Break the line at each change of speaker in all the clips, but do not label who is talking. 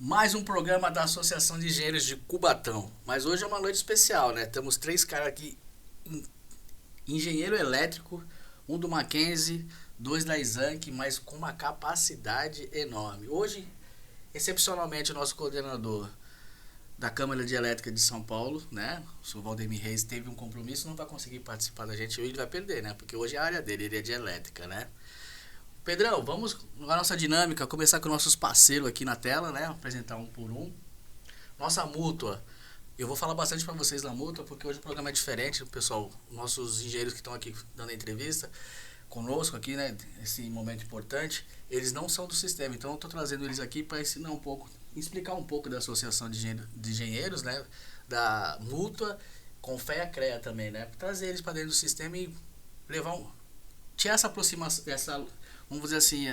Mais um programa da Associação de Engenheiros de Cubatão. Mas hoje é uma noite especial, né? Temos três caras aqui, engenheiro elétrico, um do Mackenzie, dois da Exanc, mas com uma capacidade enorme. Hoje, excepcionalmente, o nosso coordenador da Câmara de Elétrica de São Paulo, né? O senhor Valdemir Reis teve um compromisso, não vai conseguir participar da gente hoje, ele vai perder, né? Porque hoje é a área dele, ele é de elétrica, né? Pedrão, vamos na nossa dinâmica, começar com nossos parceiros aqui na tela, né? Apresentar um por um. Nossa mútua. Eu vou falar bastante para vocês da mútua, porque hoje o programa é diferente, pessoal. Nossos engenheiros que estão aqui dando a entrevista conosco aqui, né? Esse momento importante, eles não são do sistema, então eu estou trazendo eles aqui para ensinar um pouco, explicar um pouco da associação de engenheiros, né? Da mútua, com fé e a CREA também, né? Trazer eles para dentro do sistema e levar um, tinha essa aproximação, vamos dizer assim,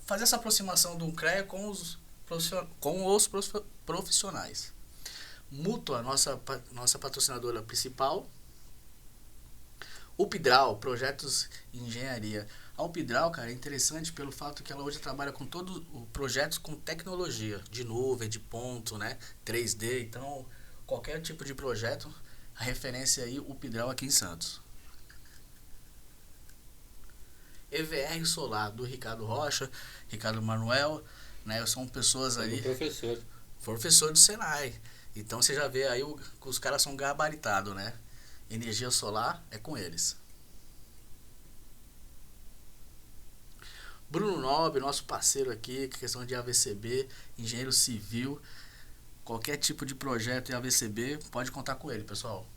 fazer essa aproximação do CREA com os profissionais. Mútua, nossa patrocinadora principal. Upidral, projetos em engenharia. A Upidral, cara, é interessante pelo fato que ela hoje trabalha com todos os projetos com tecnologia, de nuvem, de ponto, né, 3D, então qualquer tipo de projeto, a referência aí, Upidral aqui em Santos. EVR Solar, do Ricardo Rocha, Ricardo Manuel, né? São pessoas ali. Professor do Senai. Então você já vê aí que os caras são gabaritados, né? Energia solar é com eles. Bruno Nobre, nosso parceiro aqui, questão de AVCB, engenheiro civil, qualquer tipo de projeto em AVCB, pode contar com ele, pessoal.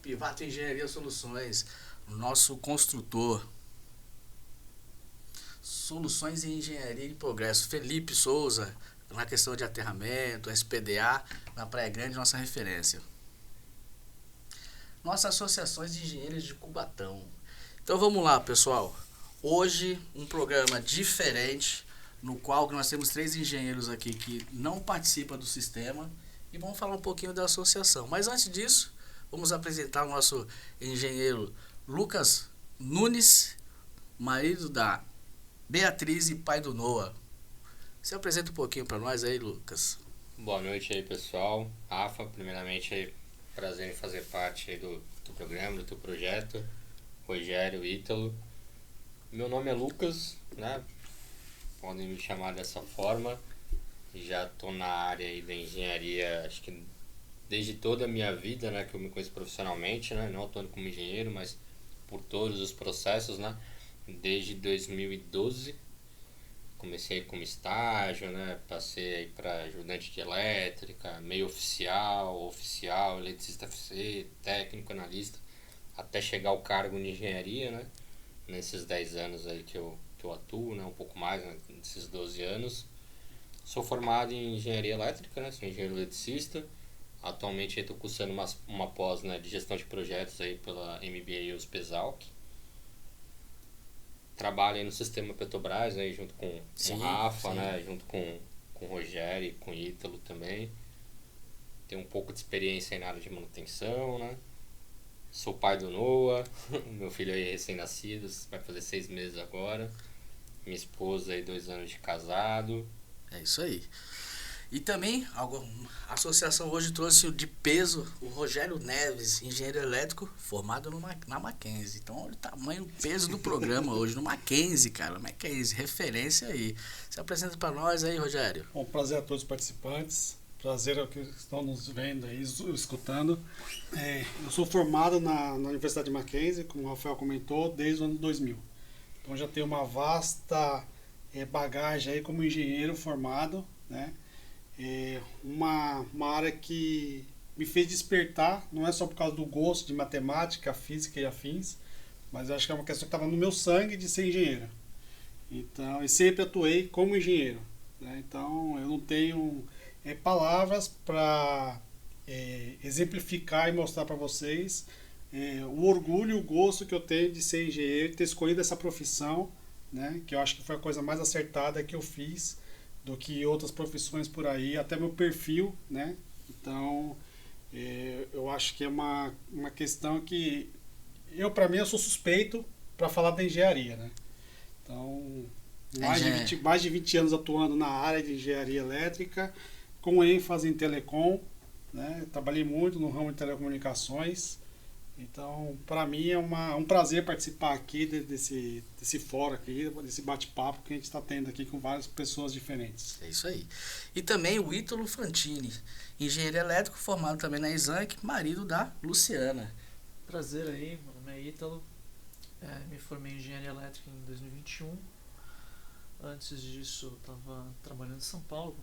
Pivato Engenharia Soluções, nosso construtor. Soluções em Engenharia e Progresso. Felipe Souza, na questão de aterramento, SPDA, na Praia Grande, nossa referência. Nossas associações de engenheiros de Cubatão. Então vamos lá, pessoal. Hoje, um programa diferente, no qual nós temos três engenheiros aqui que não participam do sistema e vamos falar um pouquinho da associação. Mas antes disso, vamos apresentar o nosso engenheiro Lucas Nunes, marido da Beatriz e pai do Noah. Se apresenta um pouquinho para nós aí, Lucas.
Boa noite aí, pessoal. Rafa, primeiramente aí, prazer em fazer parte aí do programa, do teu projeto. Rogério, Ítalo. Meu nome é Lucas, né? Podem me chamar dessa forma. Já estou na área aí da engenharia, acho que desde toda a minha vida, né? Que eu me conheço profissionalmente, né? Não atuando como engenheiro, mas por todos os processos, né? Desde 2012. Comecei como estágio, né? Passei para ajudante de elétrica, meio oficial, eletricista FC, técnico, analista, até chegar ao cargo de engenharia, né? Nesses 10 anos aí que eu atuo, né? Um pouco mais, né? Nesses 12 anos. Sou formado em engenharia elétrica, né? Sou engenheiro eletricista. Atualmente estou cursando uma pós, né, de gestão de projetos aí pela MBA USP-Exalc. Trabalho aí no sistema Petrobras, né, junto com o Rafa, né, junto com o Rogério e com o Ítalo também. Tenho um pouco de experiência aí na área de manutenção, né. Sou pai do Noah, meu filho aí recém-nascido, vai fazer 6 meses agora. Minha esposa aí 2 anos de casado.
É isso aí. E também a associação hoje trouxe de peso o Rogério Neves, engenheiro elétrico, formado na Mackenzie. Então olha o tamanho, o peso do programa hoje no Mackenzie, cara. Mackenzie, referência aí. Se apresenta para nós aí, Rogério.
Bom, prazer a todos os participantes. Prazer ao que estão nos vendo aí, escutando. Eu sou formado na Universidade de Mackenzie, como o Rafael comentou, desde o ano 2000. Então já tenho uma vasta bagagem aí como engenheiro formado, né? Uma área que me fez despertar, não é só por causa do gosto de matemática, física e afins, mas eu acho que é uma questão que estava no meu sangue de ser engenheiro. Então, e sempre atuei como engenheiro, né? Então, eu não tenho palavras para exemplificar e mostrar para vocês o orgulho e o gosto que eu tenho de ser engenheiro, ter escolhido essa profissão, né? Que eu acho que foi a coisa mais acertada que eu fiz do que outras profissões por aí, até meu perfil, né? Então, eu acho que é uma questão que para mim, eu sou suspeito para falar da engenharia, né? Então, Mais de 20 anos atuando na área de engenharia elétrica, com ênfase em telecom, né? Trabalhei muito no ramo de telecomunicações. Então, para mim é um prazer participar aqui desse fórum aqui, desse bate-papo que a gente está tendo aqui com várias pessoas diferentes.
É isso aí. E também o Ítalo Fantini, engenheiro elétrico formado também na Exanc, marido da Luciana.
Prazer aí, meu nome é Ítalo. Me formei em engenharia elétrica em 2021. Antes disso, eu estava trabalhando em São Paulo com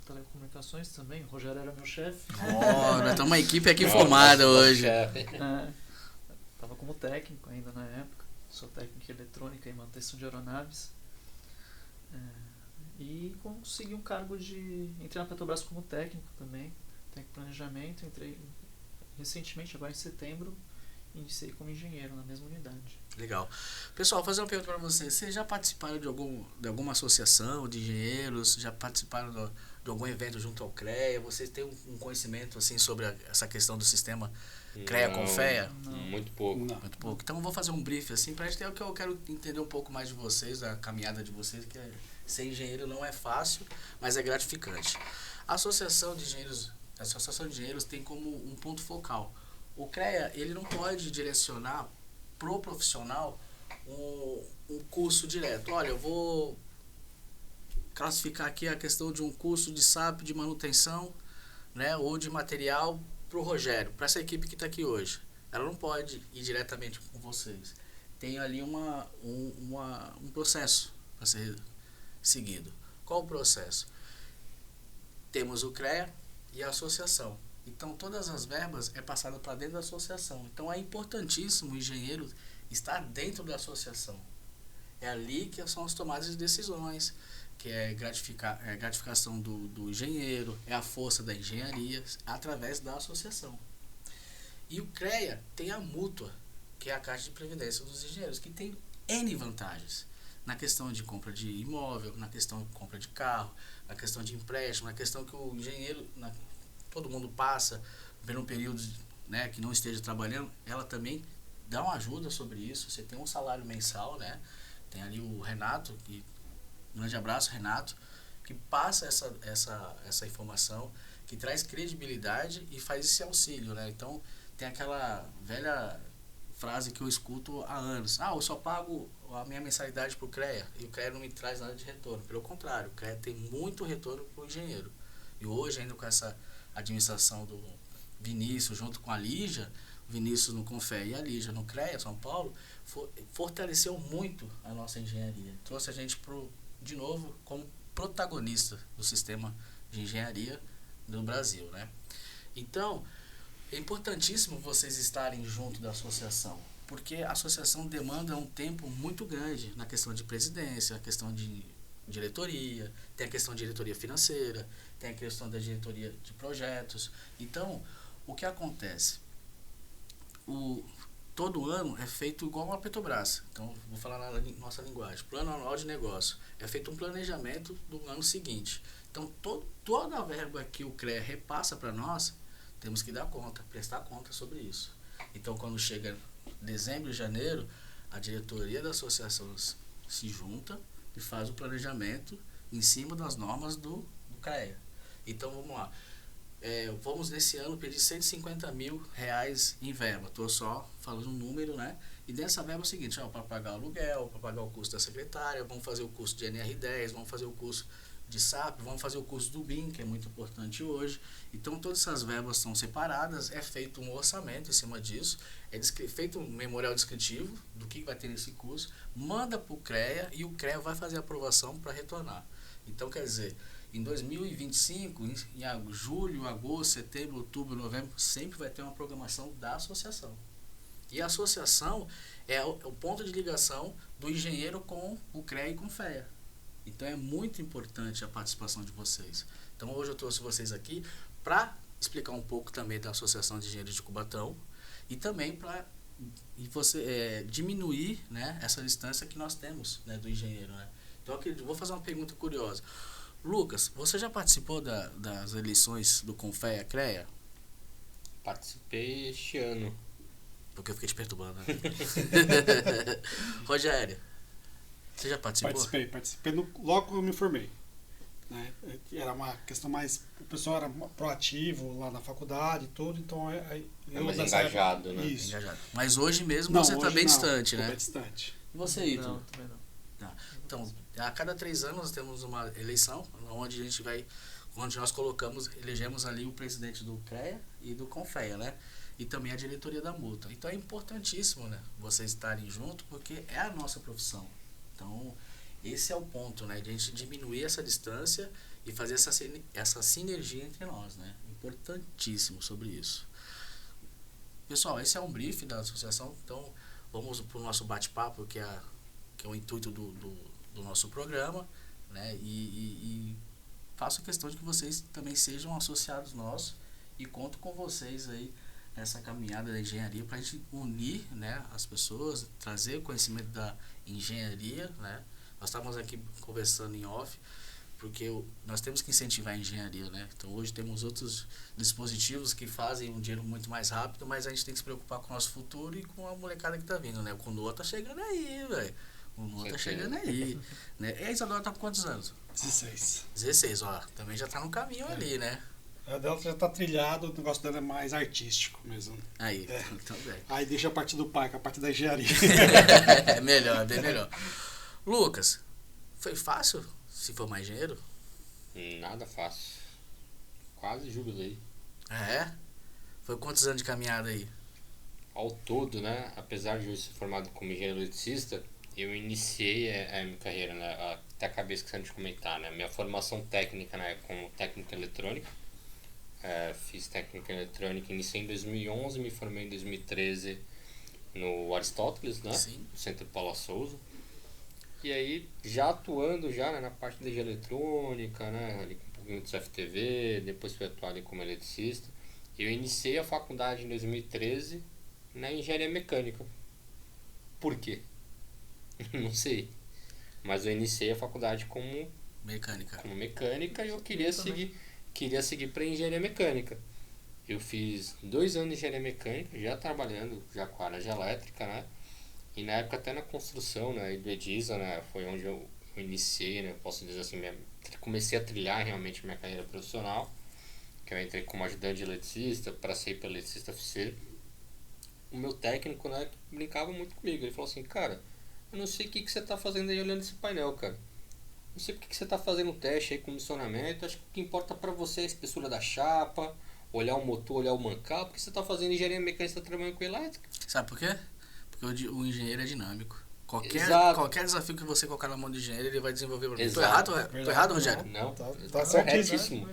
telecomunicações também. O Rogério era meu chefe.
Nós estamos uma equipe aqui formada hoje.
Estava como técnico ainda na época. Sou técnico em eletrônica e manutenção de aeronaves. E consegui um cargo entrei na Petrobras como técnico também. Técnico de planejamento. Entrei recentemente, agora em setembro, iniciei como engenheiro na mesma unidade.
Legal. Pessoal, vou fazer uma pergunta para vocês. Vocês já participaram de alguma associação de engenheiros? Já participaram de algum evento junto ao CREA? Vocês têm um conhecimento assim, sobre essa questão do sistema CREA-CONFEA?
Muito pouco.
Muito pouco. Então eu vou fazer um brief assim, para a gente ter o que eu quero entender um pouco mais de vocês, a caminhada de vocês, que ser engenheiro não é fácil, mas é gratificante. A Associação de Engenheiros tem como um ponto focal. O CREA, ele não pode direcionar pro profissional um curso direto. Olha, eu vou classificar aqui a questão de um curso de SAP de manutenção, né, ou de material pro Rogério, para essa equipe que está aqui hoje. Ela não pode ir diretamente com vocês. Tem ali um processo para ser seguido. Qual o processo? Temos o CREA e a associação. Então, todas as verbas é passada para dentro da associação. Então, é importantíssimo o engenheiro estar dentro da associação. É ali que são as tomadas de decisões, que é gratificação do engenheiro, é a força da engenharia, através da associação. E o CREA tem a mútua, que é a Caixa de Previdência dos Engenheiros, que tem N vantagens. Na questão de compra de imóvel, na questão de compra de carro, na questão de empréstimo, na questão que o engenheiro... todo mundo passa por um período, né, que não esteja trabalhando, ela também dá uma ajuda sobre isso. Você tem um salário mensal, né? Tem ali o Renato, um grande abraço, Renato, que passa essa informação, que traz credibilidade e faz esse auxílio, né? Então, tem aquela velha frase que eu escuto há anos: eu só pago a minha mensalidade pro CREA e o CREA não me traz nada de retorno. Pelo contrário, o CREA tem muito retorno pro engenheiro. E hoje, ainda com essa administração do Vinícius junto com a Lígia, o Vinícius no CONFEA e a Lígia no CREA São Paulo, fortaleceu muito a nossa engenharia. Trouxe a gente de novo como protagonista do sistema de engenharia do Brasil, né? Então, é importantíssimo vocês estarem junto da associação, porque a associação demanda um tempo muito grande na questão de presidência, na questão de diretoria, tem a questão de diretoria financeira, tem a questão da diretoria de projetos. Então, o que acontece? Todo ano é feito igual a Petrobras. Então, vou falar na nossa linguagem. Plano anual de negócio. É feito um planejamento do ano seguinte. Então, toda a verba que o CREA repassa para nós, temos que dar conta, prestar conta sobre isso. Então, quando chega dezembro e janeiro, a diretoria da associação se junta e faz o planejamento em cima das normas do CREA. Então, vamos lá. Vamos nesse ano pedir R$150 mil em verba. Estou só falando um número, né? E dessa verba é o seguinte: para pagar o aluguel, para pagar o custo da secretária, vamos fazer o curso de NR10, vamos fazer o curso de SAP, vamos fazer o curso do BIM, que é muito importante hoje. Então, todas essas verbas são separadas, é feito um orçamento em cima disso, é feito um memorial descritivo do que vai ter nesse curso, manda para o CREA e o CREA vai fazer a aprovação para retornar. Então, quer dizer, em 2025, em julho, agosto, setembro, outubro, novembro, sempre vai ter uma programação da associação. E a associação é o ponto de ligação do engenheiro com o CREA e com o FEA. Então é muito importante a participação de vocês. Então hoje eu trouxe vocês aqui para explicar um pouco também da Associação de Engenheiros de Cubatão e também para diminuir, né, essa distância que nós temos, né, do engenheiro, né? Então eu vou fazer uma pergunta curiosa. Lucas, você já participou das eleições do CONFEA-CREA?
Participei este ano.
Porque eu fiquei te perturbando, né? Rogério? Você já participou?
Participei logo que eu me formei. Né? Era uma questão mais... O pessoal era proativo lá na faculdade e tudo, então...
mais engajado, né?
Isso.
Engajado. Mas hoje mesmo
Não,
você tá
hoje
bem
não,
distante,
tô
né?
bem distante.
E você, Ítalo?
Não, também não.
Tá. Então, a cada 3 anos temos uma eleição, onde a gente vai... Onde nós elegemos ali o presidente do CREA e do CONFEA, né? E também a diretoria da multa. Então é importantíssimo, né? Vocês estarem junto, porque é a nossa profissão. Então, esse é o ponto, né? De a gente diminuir essa distância e fazer essa sinergia entre nós, né? Importantíssimo sobre isso. Pessoal, esse é um brief da associação, então vamos para o nosso bate-papo, que é o intuito do nosso programa, né? E faço questão de que vocês também sejam associados nossos e conto com vocês aí nessa caminhada da engenharia para a gente unir, né, as pessoas, trazer o conhecimento da engenharia, né? Nós estávamos aqui conversando em off, porque nós temos que incentivar a engenharia, né? Então hoje temos outros dispositivos que fazem um dinheiro muito mais rápido, mas a gente tem que se preocupar com o nosso futuro e com a molecada que tá vindo, né? O Condoa tá chegando aí, velho. O Condoa tá chegando aí, né? E a Isadora tá com quantos anos?
16.
16, ó. Também já tá no caminho ali, né?
A dela já tá trilhado, o negócio dela é mais artístico mesmo.
Aí,
É.
então bem.
Aí deixa a parte do pai, que é a parte da engenharia.
É melhor, bem melhor. Lucas, foi fácil se formar engenheiro?
Nada fácil. Quase jubilei.
Ah, é? Foi quantos anos de caminhada aí?
Ao todo, né, apesar de eu ser formado como engenheiro eletricista, eu iniciei a minha carreira, né, até acabei esquecendo de comentar, né, minha formação técnica, né, como técnica eletrônica, fiz técnica eletrônica, iniciei em 2011, me formei em 2013 no Aristóteles, né,
Sim.
no Centro Paula Souza, e aí já atuando já, né, na parte de engenharia eletrônica, né, ali com um pouquinho de CFTV, depois fui atuar ali como eletricista. Eu iniciei a faculdade em 2013 na engenharia mecânica. Por quê? Não sei. Mas eu iniciei a faculdade como mecânica e eu queria seguir para engenharia mecânica. Eu fiz 2 anos de engenharia mecânica, já trabalhando já com a área de elétrica, né? E na época até na construção, né, do Edisa, né, foi onde eu iniciei, né, posso dizer assim, comecei a trilhar realmente minha carreira profissional, que eu entrei como ajudante de eletricista, passei pelo eletricista oficina. O meu técnico, né, brincava muito comigo, ele falou assim, cara, eu não sei o que você tá fazendo aí olhando esse painel, cara. Não sei porque que você tá fazendo um teste aí com comissionamento, acho que o que importa pra você é a espessura da chapa, olhar o motor, olhar o mancal, porque você tá fazendo engenharia mecânica, você tá trabalhando com elétrica.
Sabe por quê? Porque o engenheiro é dinâmico. Qualquer desafio que você colocar na mão do engenheiro, ele vai desenvolver pra mim. Tô errado, Rogério?
Não,
Tá
corretíssimo.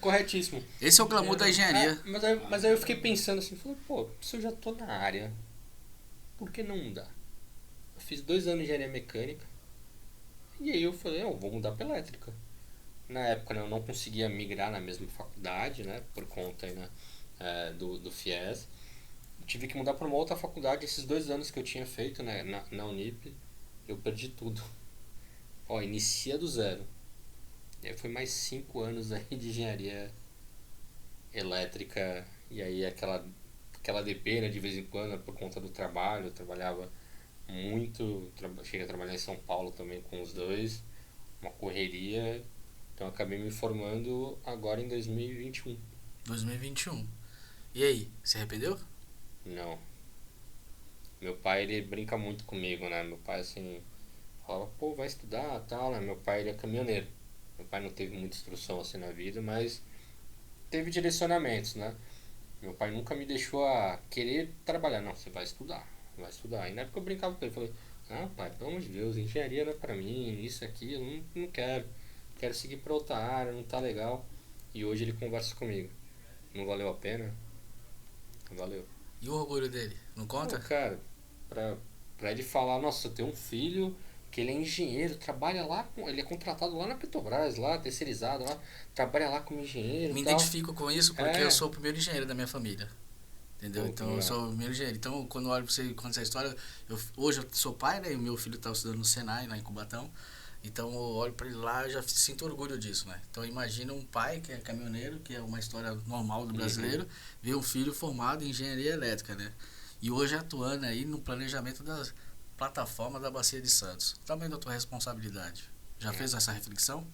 Corretíssimo.
Esse é o glamour da engenharia.
Mas aí eu fiquei pensando assim, falei, pô, se eu já tô na área, por que não mudar? Eu fiz 2 anos de engenharia mecânica, e aí eu falei, vou mudar pra elétrica. Na época, né, eu não conseguia migrar na mesma faculdade, né, por conta aí, né, do FIES. Tive que mudar para uma outra faculdade. Esses 2 anos que eu tinha feito, né, na Unip, eu perdi tudo. Inicia do zero. E aí foi mais 5 anos aí de engenharia elétrica. E aí aquela DP, né, de vez em quando, por conta do trabalho. Eu trabalhava muito. Cheguei a trabalhar em São Paulo também com os dois. Uma correria. Então eu acabei me formando agora em 2021.
2021. E aí, se arrependeu?
Não. Meu pai, ele brinca muito comigo, né? Meu pai, assim, fala, pô, vai estudar, tal, né? Meu pai, ele é caminhoneiro. Meu pai não teve muita instrução, assim, na vida, mas teve direcionamentos, né? Meu pai nunca me deixou a querer trabalhar. Não, você vai estudar. E na época eu brincava com ele, falei, pai, pelo amor de Deus, engenharia não é pra mim, isso aqui, eu não quero. Quero seguir pra outra área, não tá legal. E hoje ele conversa comigo. Não valeu a pena? Valeu.
E o orgulho dele? Não conta?
Pô, cara, pra ele falar, nossa, eu tenho um filho que ele é engenheiro, trabalha lá, ele é contratado lá na Petrobras, lá, terceirizado lá, trabalha lá como engenheiro.
Me
tal.
identifico com isso porque eu sou o primeiro engenheiro da minha família. Entendeu? Então eu sou o primeiro engenheiro. Então quando eu olho pra você, conta essa história, hoje eu sou pai, né? E o meu filho tá estudando no Senai, lá em Cubatão. Então eu olho pra ele lá e já sinto orgulho disso, né? Então imagina um pai que é caminhoneiro, que é uma história normal do brasileiro, ver um filho formado em engenharia elétrica, né? E hoje atuando aí no planejamento das plataforma da Bacia de Santos. O tamanho da tua responsabilidade. Já fez essa reflexão?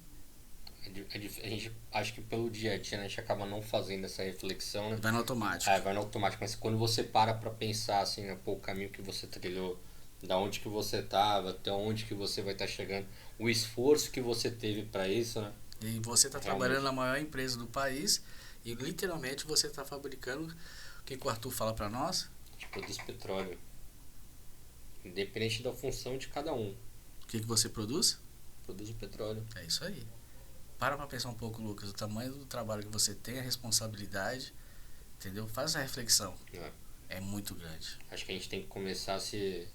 A gente acho que pelo dia a dia, né, a gente acaba não fazendo essa reflexão, né?
Vai no automático.
Vai no automático, mas quando você para pra pensar assim, né, pô, o caminho que você trilhou, da onde que você tava, até onde que você vai estar chegando, o esforço que você teve pra isso, né?
E você está trabalhando na maior empresa do país e literalmente você está fabricando o que o Arthur fala para nós?
A gente produz petróleo. Independente da função de cada um.
O que você produz?
Produz o petróleo.
É isso aí. Para pensar um pouco, Lucas, o tamanho do trabalho que você tem, a responsabilidade, entendeu? Faz essa reflexão. É muito grande.
Acho que a gente tem que começar a se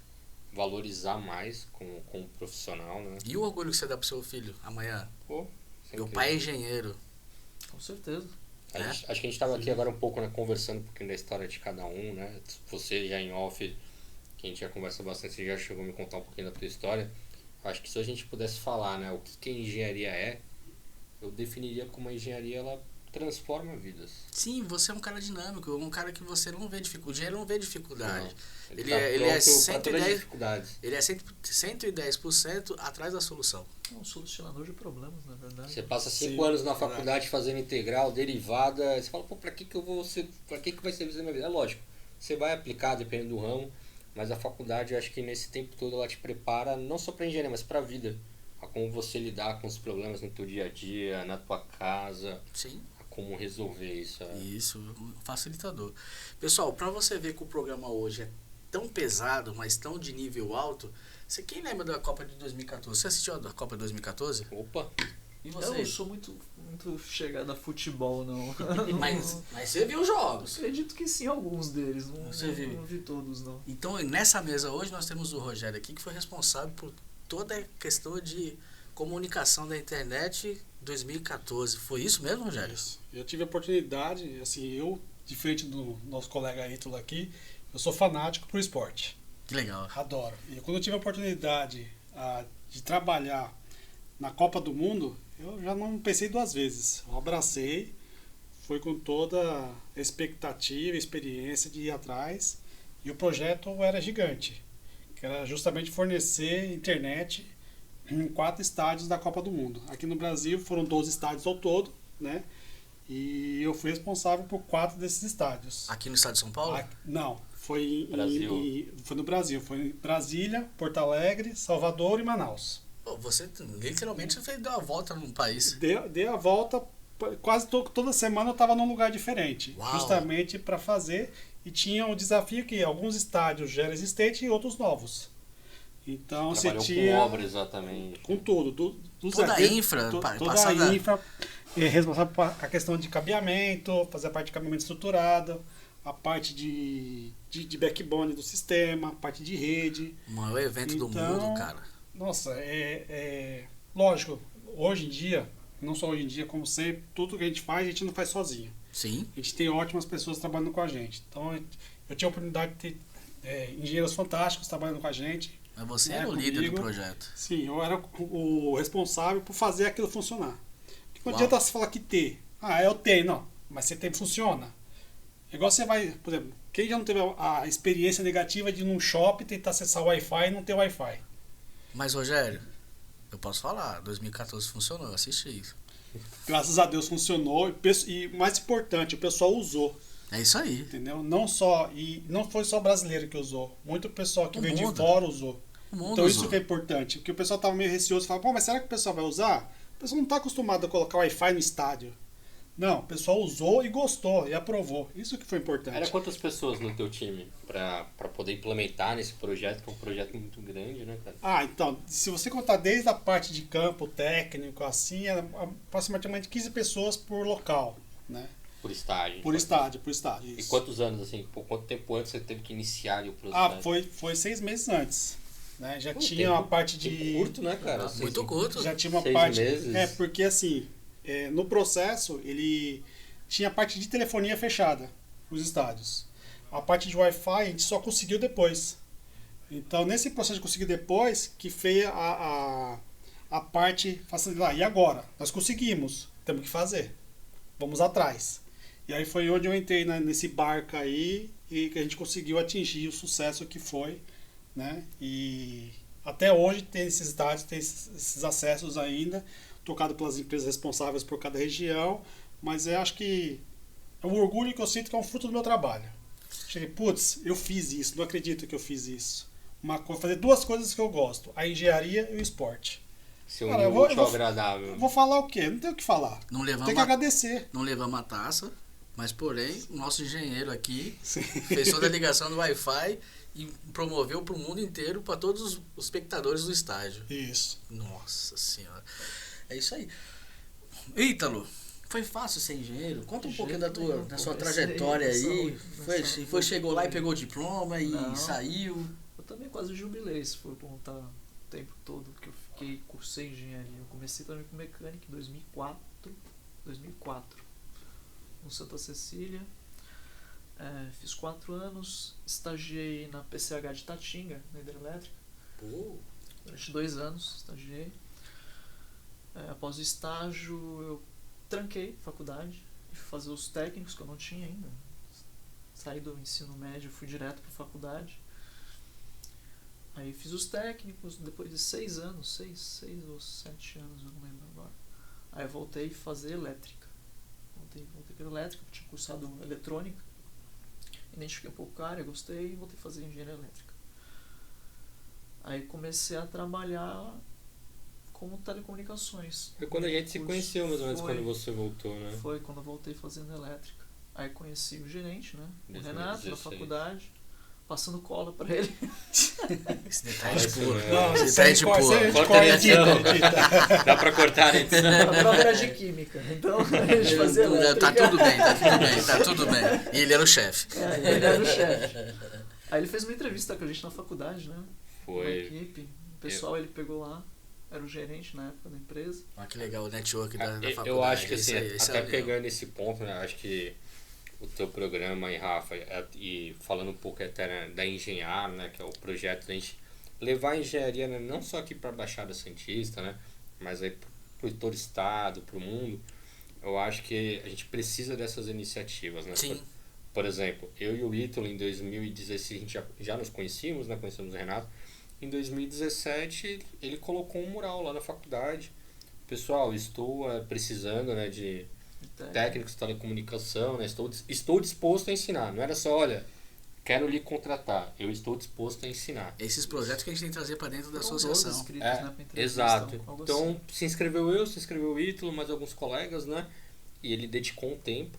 valorizar mais como profissional, né?
E o orgulho que você dá pro seu filho amanhã?
Pô,
Meu pai é engenheiro.
Com certeza.
Acho que a gente estava aqui agora um pouco, né, conversando um pouquinho da história de cada um, né? Você já em off, que a gente já conversa bastante, você já chegou a me contar um pouquinho da tua história. Acho que se a gente pudesse falar, né, o que a engenharia é, eu definiria como a engenharia, ela transforma vidas.
Sim, você é um cara dinâmico, um cara que você não vê dificuldade. O engenheiro não vê dificuldade.
Não,
Ele
tá
é
pronto pra todas as
110%,
dificuldades.
ele é 110% atrás da solução.
É um solucionador de problemas, na verdade.
Você passa 5
Sim,
anos na
verdade.
faculdade fazendo integral, derivada, você fala, pô, pra que eu vou ser, pra que vai servir na minha vida? É lógico, você vai aplicar dependendo do ramo, mas a faculdade, eu acho que nesse tempo todo ela te prepara não só pra engenharia, mas pra vida. A como você lidar com os problemas no teu dia a dia, na tua casa,
Sim.
a como resolver isso.
Isso, um facilitador. Pessoal, para você ver que o programa hoje é tão pesado, mas tão de nível alto, quem lembra da Copa de 2014? Você assistiu a Copa de 2014?
Opa!
E
Eu
você?
não sou muito chegado a futebol, não.
Mas você viu os jogos.
Acredito que sim, alguns deles.
Você viu?
Não vi todos, não.
Então, nessa mesa hoje, nós temos o Rogério aqui, que foi responsável por toda a questão de comunicação da internet 2014. Foi isso mesmo, Rogério?
Isso. Eu tive a oportunidade, assim, diferente do nosso colega Ítalo aqui, eu sou fanático pro esporte.
Que legal.
Adoro. E quando eu tive a oportunidade de trabalhar na Copa do Mundo, eu já não pensei duas vezes. Eu abracei, foi com toda a expectativa, experiência de ir atrás, e o projeto era gigante, que era justamente fornecer internet em 4 estádios da Copa do Mundo. Aqui no Brasil foram 12 estádios ao todo, né? E eu fui responsável por 4 desses estádios.
Aqui no estado de São Paulo?
Não, foi
Brasil.
No Brasil. Foi em Brasília, Porto Alegre, Salvador e Manaus.
Pô, você literalmente deu uma volta no país.
Dei a volta, quase toda semana eu estava num lugar diferente.
Uau.
Justamente para fazer. E tinha o desafio que alguns estádios já eram existentes e outros novos. Então você
Trabalhou
tinha...
com obra, exatamente.
Com tudo.
Toda a infra,
toda a infra é responsável por a questão de cabeamento, fazer a parte de cabeamento estruturado, a parte de backbone do sistema, a parte de rede.
O maior evento do
Então,
mundo, cara.
Nossa, lógico, hoje em dia, não só hoje em dia, como sempre, tudo que a gente faz, a gente não faz sozinho.
Sim.
A gente tem ótimas pessoas trabalhando com a gente. Então, eu tinha a oportunidade de ter engenheiros fantásticos trabalhando com a gente.
Mas você
né,
era o líder
comigo.
do projeto.
Sim, eu era o responsável por fazer aquilo funcionar. Porque não
Uau.
adianta você falar que ter. Eu tenho, não. Mas você tem, funciona. É igual você vai, por exemplo, quem já não teve a experiência negativa de ir num shopping tentar acessar o Wi-Fi e não ter Wi-Fi?
Mas, Rogério, eu posso falar, 2014 funcionou, eu assisti isso.
Graças a Deus funcionou e mais importante, o pessoal usou.
É isso aí.
Entendeu? Não foi só brasileiro que usou. Muito pessoal que
O
veio de
mundo.
fora usou.
O mundo
Então
usou.
isso que é importante. Porque o pessoal estava meio receoso e falava, pô, mas será que o pessoal vai usar? O pessoal não está acostumado a colocar Wi-Fi no estádio. Não, o pessoal usou e gostou e aprovou. Isso que foi importante.
Era quantas pessoas no teu time para poder implementar nesse projeto, que é um projeto muito grande, né, cara?
Então, se você contar desde a parte de campo técnico, assim, era aproximadamente 15 pessoas por local, né?
Por estágio.
Por estádio,
E
isso.
quantos anos, assim, por quanto tempo antes você teve que iniciar o processo?
Foi 6 meses antes. Né? Já
Pô,
tinha
tempo-
a parte de...
tempo curto, né, cara?
Nossa, muito curto.
Já tinha uma
6
parte...
meses.
Porque assim, no processo, ele tinha a parte de telefonia fechada, os estádios. A parte de Wi-Fi a gente só conseguiu depois. Então, nesse processo de conseguir depois, que fez a parte... E agora? Nós conseguimos. Temos que fazer. Vamos atrás. E aí foi onde eu entrei nesse barco aí e que a gente conseguiu atingir o sucesso que foi né? E até hoje tem esses estádios, tem esses acessos ainda, tocado pelas empresas responsáveis por cada região, mas eu acho que é um orgulho que eu sinto que é um fruto do meu trabalho. Cheguei, putz, eu fiz isso, não acredito que eu fiz isso. Fazer duas coisas que eu gosto, a engenharia e o esporte.
Se
Cara,
unir útil ao agradável.
Vou falar o quê? Não tenho o que falar.
Não levamos
Tem que agradecer.
Não levamos a taça, mas porém, o nosso engenheiro aqui
Sim.
fez toda a ligação do Wi-Fi e promoveu para o mundo inteiro, para todos os espectadores do estádio.
Isso.
Nossa senhora. É isso aí. Ítalo, foi fácil ser engenheiro? Conta um pouquinho da sua trajetória aí. Chegou lá e pegou o diploma e saiu.
Eu também quase jubilei, se for contar o tempo todo que eu cursei engenharia. Eu comecei também com mecânica em 2004, no Santa Cecília. Fiz 4 anos, estagiei na PCH de Tatinga, na hidrelétrica. Durante 2 anos estagiei. Após o estágio eu tranquei a faculdade e fui fazer os técnicos que eu não tinha ainda. Saí do ensino médio e fui direto para a faculdade. Aí fiz os técnicos, depois de 6 anos, 6 ou 7 anos, eu não lembro agora. Aí voltei a fazer elétrica. Voltei para elétrica, tinha cursado eletrônica. Identifiquei um pouco a área, gostei e voltei a fazer engenharia elétrica. Aí comecei a trabalhar como telecomunicações.
Foi quando a gente se conheceu, mais ou menos, quando você voltou, né?
Foi quando eu voltei fazendo elétrica. Aí conheci o gerente, né? O
2016.
Renato, na faculdade. Passando cola pra ele.
Esse detalhe de puro.
Não,
Esse detalhe de puro.
Dá pra cortar a edição.
A prova era de química, então a gente fazia elétrica.
Tá tudo bem. E ele era o chefe.
Ele era o chefe. Aí ele fez uma entrevista com a gente na faculdade, né?
Foi.
Uma equipe. O pessoal ele pegou lá. Era o gerente na época da empresa.
Olha que legal o network da faculdade.
Eu acho que assim,
Esse
até
é
pegando esse ponto, né? Acho que o teu programa aí, Rafa, e falando um pouco até da Engenhar, né? Que é o projeto da gente levar a engenharia, né, não só aqui para a Baixada Santista, né? Mas aí pro todo o estado, pro mundo. Eu acho que a gente precisa dessas iniciativas, né?
Sim.
Por exemplo, eu e o Ítalo em 2016 a gente já nos conhecíamos, né? Conhecemos o Renato. Em 2017 ele colocou um mural lá na faculdade. Pessoal, estou precisando, né, de técnicos de telecomunicação, né? Estou disposto a ensinar. Não era só, olha, quero lhe contratar. Eu estou disposto a ensinar.
Esses projetos que a gente tem que trazer para dentro da associação.
Inscritos, né, pra
exato.
Então
assim. Se inscreveu o Ítalo, mais alguns colegas, né? E ele dedicou um tempo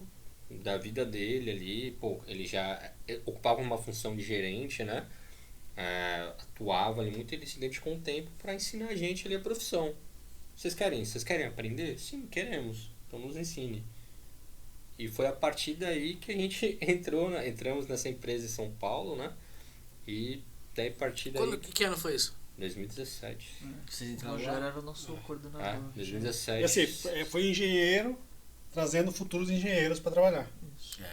da vida dele ali. Pô, ele já ocupava uma função de gerente, né? Atuava ali muito, ele se dedicou um tempo para ensinar a gente ali a profissão. Vocês querem aprender? Sim, queremos. Então nos ensine. E foi a partir daí que a gente entramos nessa empresa em São Paulo, né? E daí a partir daí...
Que ano foi isso?
2017.
O Rogério era o nosso coordenador.
2017.
E assim, foi engenheiro trazendo futuros engenheiros para trabalhar.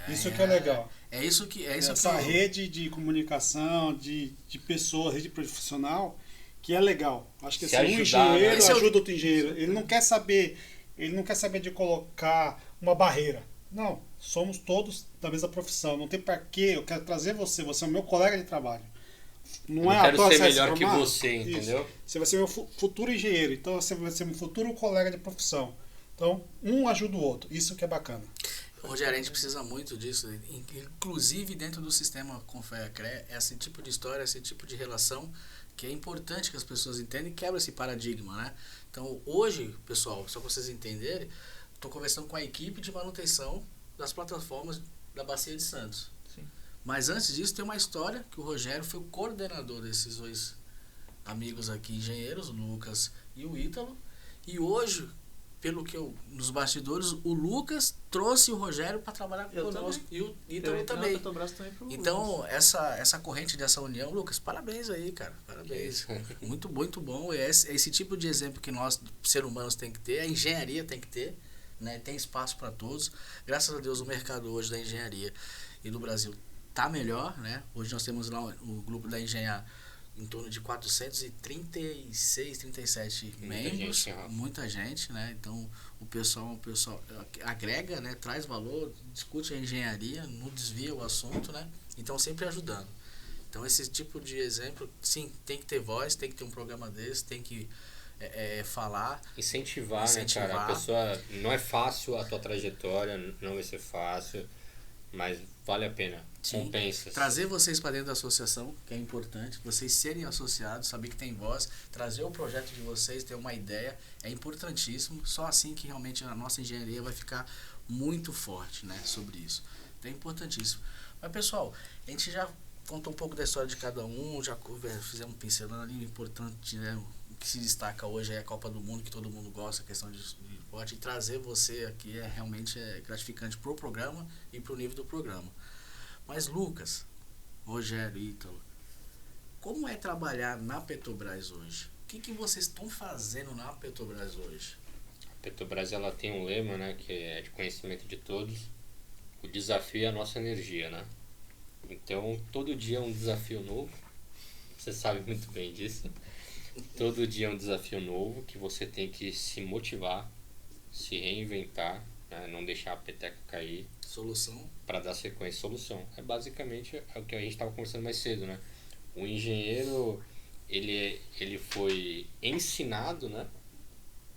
Isso que é legal. Essa rede de comunicação, de pessoas, rede profissional, que é legal. Acho que assim, um engenheiro ajuda outro engenheiro. Ele não quer saber de colocar uma barreira. Não, somos todos da mesma profissão. Não tem para quê. Eu quero trazer você é o meu colega de trabalho. Não é
quero ser melhor que você, entendeu?
Isso. Você vai ser meu futuro engenheiro, então você vai ser meu futuro colega de profissão. Então, um ajuda o outro. Isso que é bacana.
Rogério, a gente precisa muito disso, inclusive dentro do sistema Confea-CRE, esse tipo de história, esse tipo de relação, que é importante que as pessoas entendam e quebra esse paradigma, né? Então, hoje, pessoal, só para vocês entenderem, estou conversando com a equipe de manutenção das plataformas da Bacia de Santos.
Sim.
Mas antes disso, tem uma história que o Rogério foi o coordenador desses dois amigos aqui, engenheiros, o Lucas e o Ítalo, e hoje... Pelo que nos bastidores, o Lucas trouxe o Rogério para trabalhar conosco. E o Ítalo também. Então, essa corrente dessa união, Lucas, parabéns aí, cara. Parabéns. Muito bom. Esse tipo de exemplo que nós, seres humanos, tem que ter, a engenharia tem que ter, né? Tem espaço para todos. Graças a Deus, o mercado hoje da engenharia e do Brasil tá melhor, né? Hoje nós temos lá o grupo da Engenhar em torno de 436, 37 membros, muita gente, né? Então o pessoal agrega, né? Traz valor, discute a engenharia, não desvia o assunto, né? Então sempre ajudando. Então esse tipo de exemplo, sim, tem que ter voz, tem que ter um programa desse, tem que falar.
Incentivar, né,
Incentivar.
cara? A pessoa, não é fácil a tua trajetória, não vai ser fácil, mas vale a pena.
Sim.
Compensa.
Trazer vocês para dentro da associação, que é importante, vocês serem associados, saber que tem voz, trazer o projeto de vocês, ter uma ideia, é importantíssimo. Só assim que realmente a nossa engenharia vai ficar muito forte, né, sobre isso. Então é importantíssimo. Mas pessoal, a gente já contou um pouco da história de cada um, já fizemos pincelando ali, o importante, né, o que se destaca hoje é a Copa do Mundo, que todo mundo gosta, a questão de esporte, e trazer você aqui realmente gratificante pro programa e pro nível do programa. Mas Lucas, Rogério, Ítalo, como é trabalhar na Petrobras hoje? O que vocês estão fazendo na Petrobras hoje?
A Petrobras, ela tem um lema, né, que é de conhecimento de todos. O desafio é a nossa energia, né? Então, todo dia é um desafio novo. Você sabe muito bem disso. Todo dia é um desafio novo que você tem que se motivar, se reinventar, né? Não deixar a peteca cair.
Solução?
Para dar sequência. Solução. É basicamente o que a gente estava conversando mais cedo, né? O engenheiro, ele foi ensinado, né,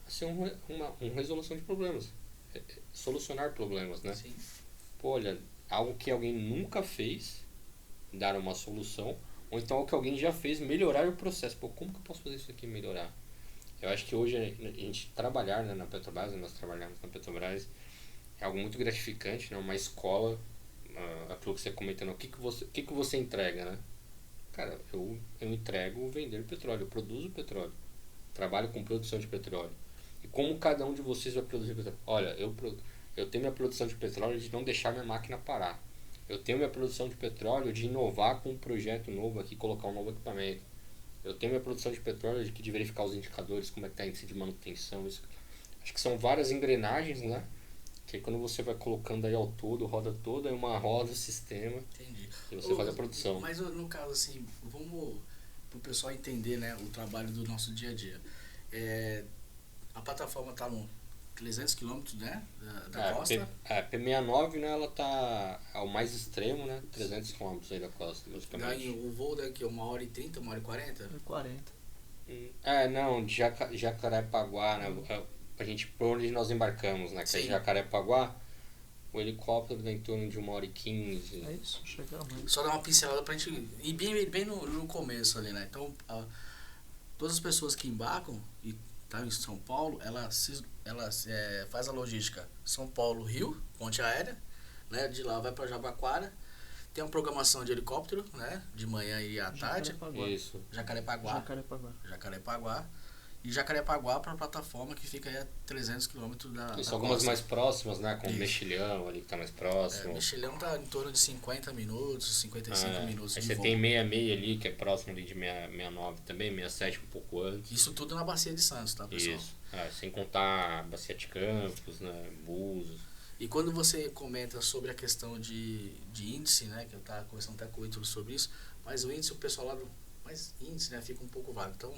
a ser uma resolução de problemas. Solucionar problemas, né?
Sim.
Pô, olha, algo que alguém nunca fez, dar uma solução, ou então algo que alguém já fez, melhorar o processo. Pô, como que eu posso fazer isso aqui melhorar? Eu acho que hoje a gente trabalhar, né, na Petrobras, nós trabalhamos na Petrobras, é algo muito gratificante, né? Uma escola, aquilo que você comentando, o que você entrega, né? Cara, eu entrego vender petróleo, eu produzo petróleo, trabalho com produção de petróleo. E como cada um de vocês vai produzir petróleo? Olha, eu tenho minha produção de petróleo de não deixar minha máquina parar. Eu tenho minha produção de petróleo de inovar com um projeto novo aqui, colocar um novo equipamento. Eu tenho minha produção de petróleo de verificar os indicadores, como é que está o índice de manutenção. Isso. Acho que são várias engrenagens, né? Que quando você vai colocando aí ao todo, roda toda, é uma roda, sistema.
Entendi.
E você faz a produção.
Mas no caso, assim, vamos pro pessoal entender, né, o trabalho do nosso dia a dia. A plataforma está no 300 km, né, da costa.
P69, né, ela tá ao mais extremo, né, 300 km aí da costa, basicamente.
O voo daqui é 1h30, 1h40?
40.
Não, de Jacarepaguá, né, a gente, por onde nós embarcamos, né, que é Jacarepaguá, o helicóptero dá em torno de 1h15.
É isso, chegamos.
Só dar uma pincelada pra gente ir bem no começo ali, né, então todas as pessoas que embarcam e tá em São Paulo, ela faz a logística São Paulo, Rio, ponte aérea, né, de lá vai para Jabaquara, tem uma programação de helicóptero, né, de manhã e à tarde.
Isso.
Jacarepaguá. E Jacarepaguá para a plataforma que fica aí a 300 km da
Isso,
da
algumas
costa.
mais próximas, né, como
Isso.
Mexilhão ali que tá mais próximo.
Mexilhão tá em torno de 50 minutos, 55 minutos
Aí
de
você
voo.
tem 66 ali, que é próximo ali de 69 também, 67 um pouco antes.
Isso tudo na Bacia de Santos, tá, pessoal?
Isso. Sem contar Bacia de Campos, né, Búzios.
E quando você comenta sobre a questão de índice, né, que eu estava conversando até com o Ítalo sobre isso, mas o índice, o pessoal lá, mas índice, né, fica um pouco vago. Então,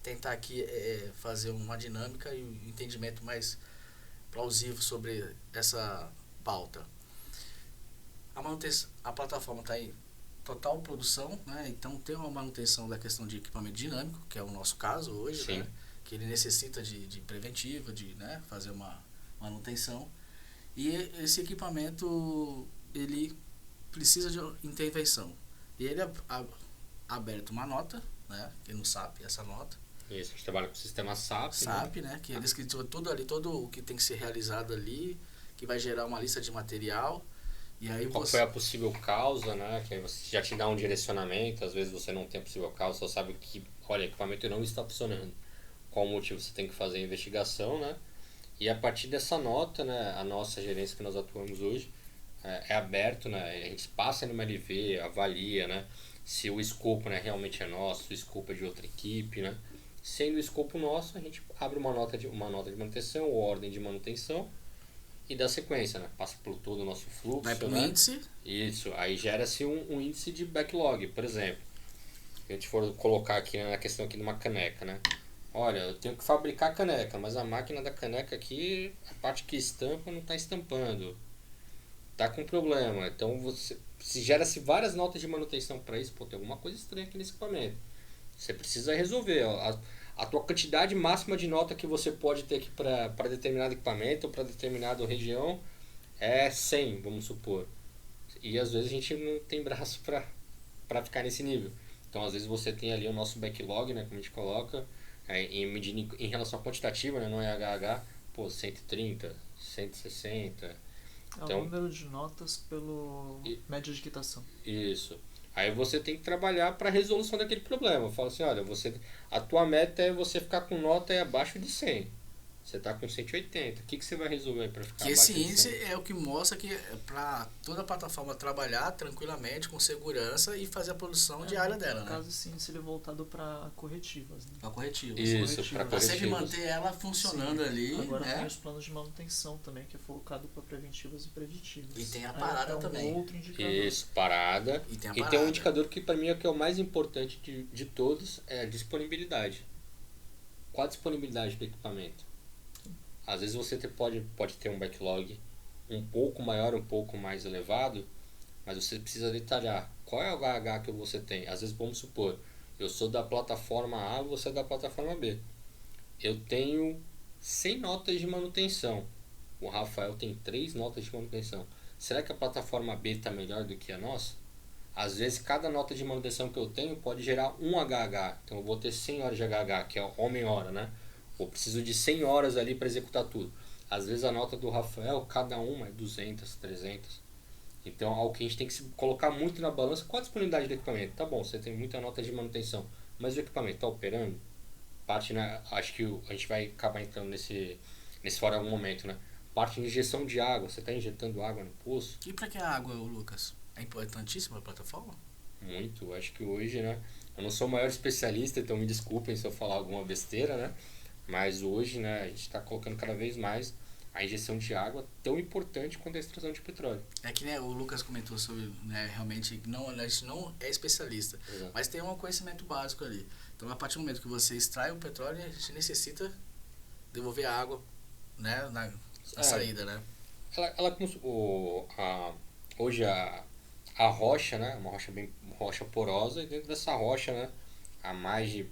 tentar aqui fazer uma dinâmica e um entendimento mais plausível sobre essa pauta. A plataforma está em total produção, né, então tem uma manutenção da questão de equipamento dinâmico, que é o nosso caso hoje, né, que ele necessita de preventiva, de, né, fazer uma manutenção. E esse equipamento, ele precisa de intervenção. E ele aberto uma nota, né, que no SAP, essa nota.
Isso, a gente trabalha com o sistema SAP.
SAP, né, que é descrito todo o que tem que ser realizado ali, que vai gerar uma lista de material. E aí
qual foi a possível causa, né, que aí você já te dá um direcionamento, às vezes você não tem a possível causa, só sabe que, olha, o equipamento não está funcionando. Qual motivo você tem que fazer a investigação, né? E a partir dessa nota, né, a nossa gerência que nós atuamos hoje é aberto, né, a gente passa no MLV, avalia, né, se o escopo, né, realmente é nosso, se o escopo é de outra equipe, né. Sendo o escopo nosso, a gente abre uma nota de manutenção ou ordem de manutenção e dá sequência, né, passa por todo o nosso fluxo.
Vai para o índice.
Isso, aí gera-se um índice de backlog, por exemplo. Se a gente for colocar aqui na questão aqui de uma caneca, né. Olha, eu tenho que fabricar a caneca, mas a máquina da caneca aqui, a parte que estampa não está estampando. tá com problema. Então você se gera-se várias notas de manutenção para isso, pô, tem alguma coisa estranha aqui nesse equipamento. Você precisa resolver. A tua quantidade máxima de nota que você pode ter aqui para determinado equipamento ou para determinada região é 100, vamos supor. E às vezes a gente não tem braço para ficar nesse nível. Então às vezes você tem ali o nosso backlog, né, como a gente coloca, medindo em relação à quantitativa, né, não é HH, pô, 130, 160.
É
Então,
o número de notas pelo média de quitação.
isso. Aí você tem que trabalhar para a resolução daquele problema. Fala assim, olha, a tua meta é você ficar com nota abaixo de 100. Você está com 180. O que você vai resolver para ficar
Que
abaixo
esse
de 100?
índice é o que mostra que é para toda a plataforma trabalhar tranquilamente, com segurança e fazer a produção diária dela,
No
né?
caso, sim, ele é voltado para corretivas. Né?
Para corretivos.
Isso, para
Para sempre
corretivos.
manter ela funcionando
Sim.
ali,
Agora tem
né?
os planos de manutenção também, que é focado para preventivas e preditivas.
E tem a
Aí
parada
é um
também.
outro indicador.
Isso, parada.
E tem a
E tem
parada.
um indicador que para mim é o que é o mais importante de todos, é a disponibilidade. Qual a disponibilidade do equipamento? Às vezes você pode ter um backlog um pouco maior, um pouco mais elevado, mas você precisa detalhar qual é o HH que você tem. Às vezes, vamos supor, eu sou da plataforma A, você é da plataforma B. Eu tenho 100 notas de manutenção. O Rafael tem 3 notas de manutenção. Será que a plataforma B está melhor do que a nossa? Às vezes, cada nota de manutenção que eu tenho pode gerar um HH. Então, eu vou ter 100 horas de HH, que é homem-hora, né? Eu preciso de 100 horas ali para executar tudo. Às vezes, a nota do Rafael, cada uma é 200, 300. Então, algo que a gente tem que se colocar muito na balança. Qual a disponibilidade do equipamento? Tá bom, você tem muita nota de manutenção, mas o equipamento está operando? Parte, né? Acho que a gente vai acabar entrando nesse fora em algum momento, né? Parte de injeção de água. Você está injetando água no poço?
E para que a água, Lucas? É importantíssima a plataforma?
Muito. Acho que hoje, né? Eu não sou o maior especialista, então me desculpem se eu falar alguma besteira, né? Mas hoje, né, a gente está colocando cada vez mais a injeção de água tão importante quanto a extração de petróleo.
É que, né, o Lucas comentou sobre, né, realmente, a gente não é especialista,
Exato.
mas tem um conhecimento básico ali. Então, a partir do momento que você extrai o petróleo, a gente necessita devolver a água, né, na saída, né?
Hoje a rocha, né, uma rocha porosa, e dentro dessa rocha, né, a mais de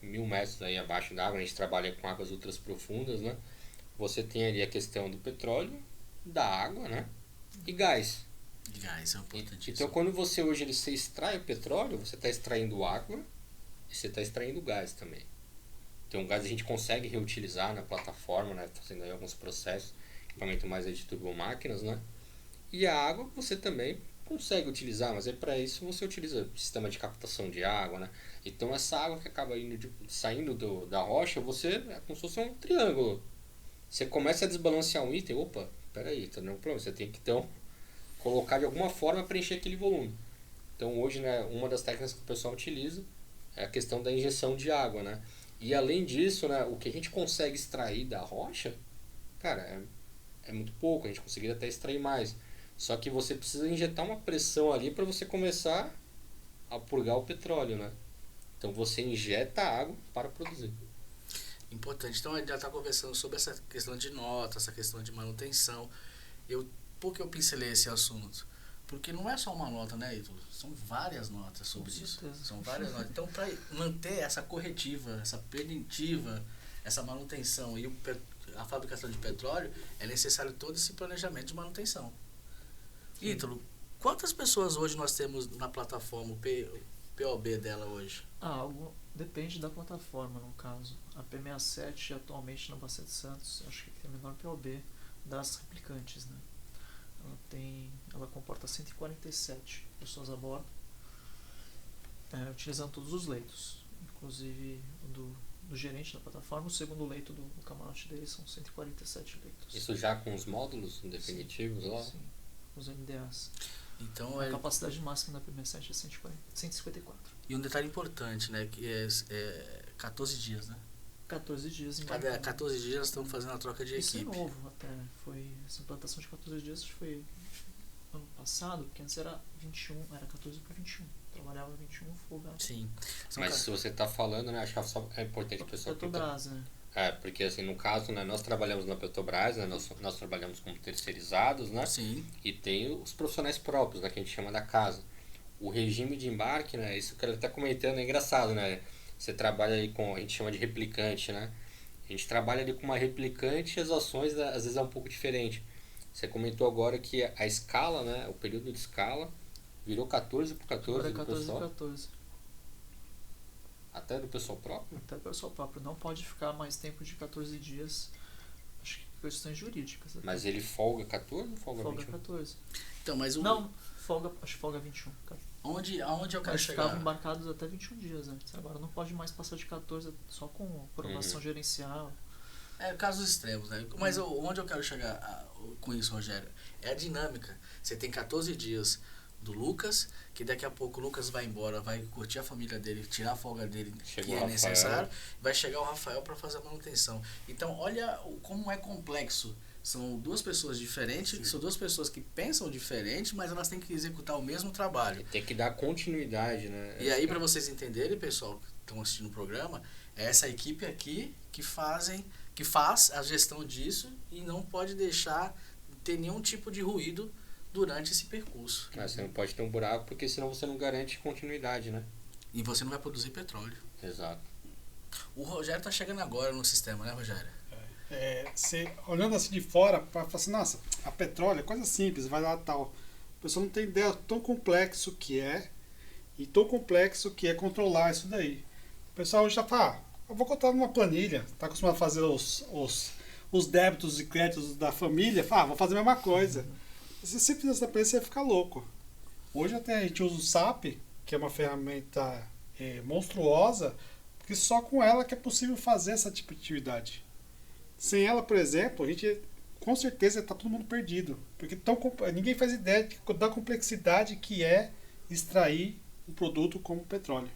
1000 metros aí abaixo da água, a gente trabalha com águas ultras profundas, né? Você tem ali a questão do petróleo, da água, né? E gás.
E gás é importantíssimo.
Então, quando você extrai o petróleo, você está extraindo água e você está extraindo gás também. Então, o gás a gente consegue reutilizar na plataforma, né? Fazendo aí alguns processos, equipamento mais de turbomáquinas, né? E a água você também consegue utilizar, mas para isso você utiliza sistema de captação de água, né? Então, essa água que acaba saindo da rocha, é como se fosse um triângulo. Você começa a desbalancear um item, opa, peraí, tá dando um problema. Você tem que então colocar de alguma forma para preencher aquele volume. Então hoje, né, uma das técnicas que o pessoal utiliza é a questão da injeção de água, né? E além disso, né, o que a gente consegue extrair da rocha, cara, é muito pouco, a gente conseguiria até extrair mais. Só que você precisa injetar uma pressão ali para você começar a purgar o petróleo, né? Então você injeta água para produzir.
Importante. Então, a gente já está conversando sobre essa questão de nota, essa questão de manutenção. Por que eu pincelei esse assunto? Porque não é só uma nota, né, Ítalo? São várias notas sobre isso. São várias notas. Então, para manter essa corretiva, essa preventiva, essa manutenção e a fabricação de petróleo, é necessário todo esse planejamento de manutenção. Ítalo, quantas pessoas hoje nós temos na plataforma, o POB dela hoje?
Depende da plataforma, no caso. A P67 atualmente na Bacete Santos, acho que tem a menor POB das replicantes, né? Ela comporta 147 pessoas a bordo, utilizando todos os leitos, inclusive o do gerente da plataforma. O segundo leito do camarote dele são 147 leitos.
Isso já com os módulos definitivos lá?
Sim, os MDAs.
Então,
a capacidade máxima da P67 é 154.
E um detalhe importante, né, que é 14 dias, né?
14 dias em
Cada 14 dias estamos fazendo a troca de
Isso
equipe.
é novo até. Essa implantação de 14 dias foi ano passado, porque antes era 21, era 14 para 21. Trabalhava 21 folgado.
Sim.
Mas se você está falando, né, acho que só é importante o pessoal
Petrobras, né?
Porque assim, no caso, né, nós trabalhamos na Petrobras, né, nós trabalhamos como terceirizados, né?
Sim.
E tem os profissionais próprios, né, que a gente chama da casa. O regime de embarque, né, isso que eu até comentando é engraçado, né? Você trabalha ali com, a gente chama de replicante, né? A gente trabalha ali com uma replicante e as ações às vezes é um pouco diferente. Você comentou agora que a escala, né, o período de escala virou 14 por 14
Agora é
do
14
pessoal.
14.
Até do pessoal próprio?
Até o pessoal próprio não pode ficar mais tempo de 14 dias. Acho que questões jurídicas. Até.
Mas ele folga 14 ou folga
Folga
21?
14.
Então, mas
Não, folga, acho que folga 21. Cara.
aonde eu quero
Mas
chegar?
ficavam embarcados até 21 dias antes. Agora não pode mais passar de 14 só com aprovação gerencial.
É casos extremos, né? Mas onde eu quero chegar com isso, Rogério? É a dinâmica. Você tem 14 dias do Lucas, que daqui a pouco o Lucas vai embora, vai curtir a família dele, tirar a folga dele,
Chegou
que
o
é
Rafael.
necessário, vai chegar o Rafael para fazer a manutenção. Então, olha como é complexo. São duas pessoas diferentes, são duas pessoas que pensam diferente, mas elas têm que executar o mesmo trabalho.
Tem que dar continuidade, né?
E aí, para vocês entenderem, pessoal que estão assistindo o programa, é essa equipe aqui que faz a gestão disso e não pode deixar ter nenhum tipo de ruído durante esse percurso.
Você não pode ter um buraco, porque senão você não garante continuidade, né?
E você não vai produzir petróleo.
Exato.
O Rogério tá chegando agora no sistema, né, Rogério?
Você, olhando assim de fora, para falar assim, nossa, a petróleo é coisa simples, vai lá tal. A pessoa não tem ideia tão complexo que é e tão complexo que é controlar isso daí. O pessoal hoje já fala, eu vou contar numa planilha, tá acostumado a fazer os débitos e créditos da família, fala, vou fazer a mesma coisa. Se você fizer essa planilha, você vai ficar louco. Hoje até a gente usa o SAP, que é uma ferramenta monstruosa, porque só com ela que é possível fazer essa tipo de atividade. Sem ela, por exemplo, a gente com certeza está todo mundo perdido. Porque ninguém faz ideia da complexidade que é extrair um produto como o petróleo.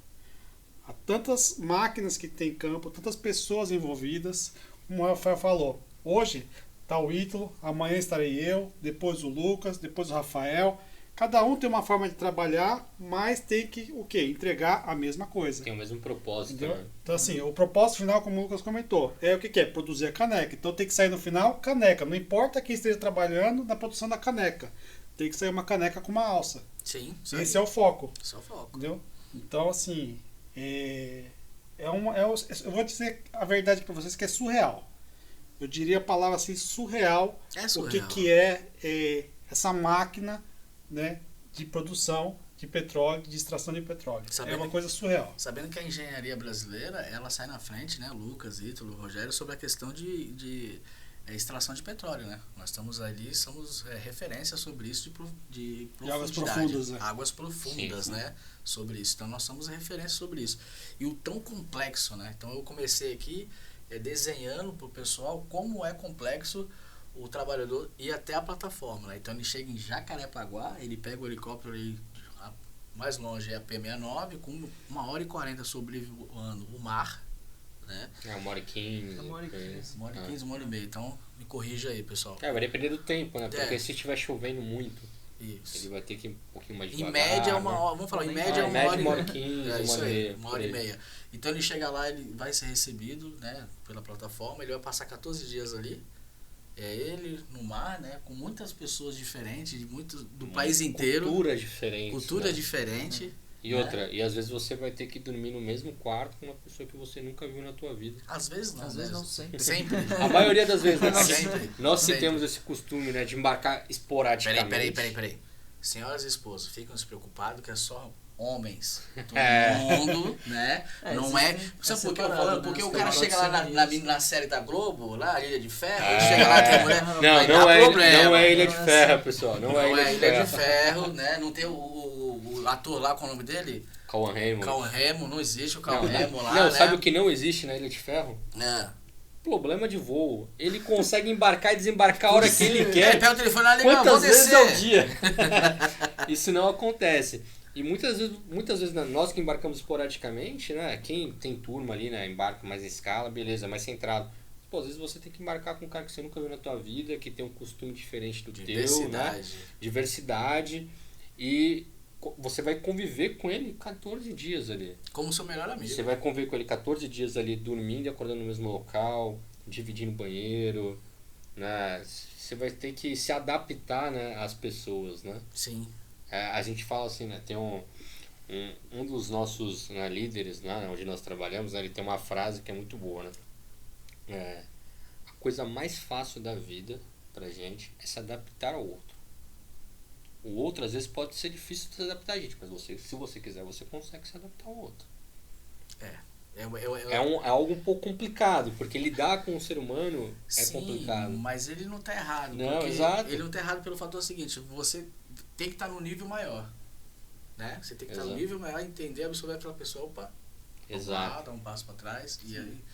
Há tantas máquinas que tem em campo, tantas pessoas envolvidas, como o Rafael falou. Hoje está o Ítalo, amanhã estarei eu, depois o Lucas, depois o Rafael. Cada um tem uma forma de trabalhar, mas tem que o quê? Entregar a mesma coisa.
Tem o mesmo propósito,
Entendeu?
né?
Então, assim, o propósito final, como o Lucas comentou, é o que é? Produzir a caneca. Então tem que sair no final caneca. Não importa quem esteja trabalhando na produção da caneca. Tem que sair uma caneca com uma alça.
Sim.
Esse é o foco.
Esse é o foco.
Entendeu? Então, assim, eu vou dizer a verdade para vocês que é surreal. Eu diria a palavra assim, surreal.
É surreal.
O que é essa máquina, né, de produção de petróleo, de extração de petróleo. É uma coisa surreal.
Sabendo que a engenharia brasileira, ela sai na frente, né, Lucas, Ítalo, Rogério, sobre a questão de extração de petróleo, né? Nós estamos ali, somos referência sobre isso de
águas
profundidade.
profundas, né?
Águas profundas,
Sim.
né? Sobre isso. Então nós somos referência sobre isso. E o tão complexo, né? Então eu comecei aqui desenhando para o pessoal como é complexo o trabalhador ir até a plataforma, né? Então ele chega em Jacarepaguá, ele pega o helicóptero ali, mais longe é a P69, com 1h40 sobrevoando o mar, né?
1h15.
1h15.
1h15, 1h30. Então me corrija aí, pessoal.
Vai depender do tempo, né? Porque
É.
se estiver chovendo muito,
Isso.
ele vai ter que ir um pouquinho mais
Em
devagar.
média é
né?
uma hora, vamos falar, em
Em
média é
média,
1h15,
1h15,
é isso
1h30,
aí, 1h30.
por aí.
Então ele chega lá, ele vai ser recebido, né, pela plataforma, ele vai passar 14 dias ali. É ele no mar, né, com muitas pessoas diferentes, do país inteiro,
Cultura diferente.
cultura
né?
diferente.
E outra, e às vezes você vai ter que dormir no mesmo quarto com uma pessoa que você nunca viu na tua vida.
Às vezes não,
Às
né?
vezes não, sempre.
Sempre.
A maioria das vezes, né?
Não, sempre.
Nós que
Sempre.
temos esse costume, né, de embarcar esporadicamente.
Peraí. Senhoras e esposos, ficam despreocupados que é só homens. Todo
É.
mundo, né? Não é. Sabe por que eu
separado,
falo?
né?
Porque
Os
o cara
separados
chega lá
são
na série da Globo, lá, Ilha de Ferro,
É.
chega lá, tem a mulher. vai
Não
dar
é,
problema.
não é Ilha de
Não é
Ferro,
assim.
pessoal. Não,
Não
é Ilha de
de
Ferro.
Ferro, né? Não tem o ator lá, qual é o nome dele?
Cauã Raymond.
Cauã Remo, não existe o Cauã
Não,
Remo lá,
não,
né?
sabe o que não existe na Ilha de Ferro?
É.
Problema de voo. Ele consegue embarcar e desembarcar a hora que ele
Ele
quer.
pega o telefone lá, liga, vou
Quantas vezes
descer.
ao dia? Isso não acontece. E muitas vezes né, nós que embarcamos esporadicamente, né? Quem tem turma ali, né? Embarca mais em escala, beleza, mais centrado. Pô, às vezes você tem que embarcar com um cara que você nunca viu na tua vida, que tem um costume diferente do teu, né?
Diversidade.
Diversidade. E você vai conviver com ele 14 dias ali.
Como seu melhor amigo.
Você vai conviver com ele 14 dias ali, dormindo e acordando no mesmo local, dividindo banheiro, né? Você vai ter que se adaptar, né, às pessoas, né?
Sim.
A gente fala assim, né? Tem um dos nossos, né, líderes, né, onde nós trabalhamos, né, ele tem uma frase que é muito boa, né? A coisa mais fácil da vida pra gente é se adaptar ao outro. O outro às vezes pode ser difícil de se adaptar a gente, mas se você quiser, você consegue se adaptar ao outro. É algo um pouco complicado, porque lidar com o ser humano é
Sim,
complicado.
mas ele não tá errado.
Não,
porque
exato.
Ele não tá errado pelo fator seguinte, você tem que estar no nível maior. Né? Você tem que estar no nível maior, entender, absorver aquela pessoa, opa,
Exato.
Lá, dar um passo para trás. E aí,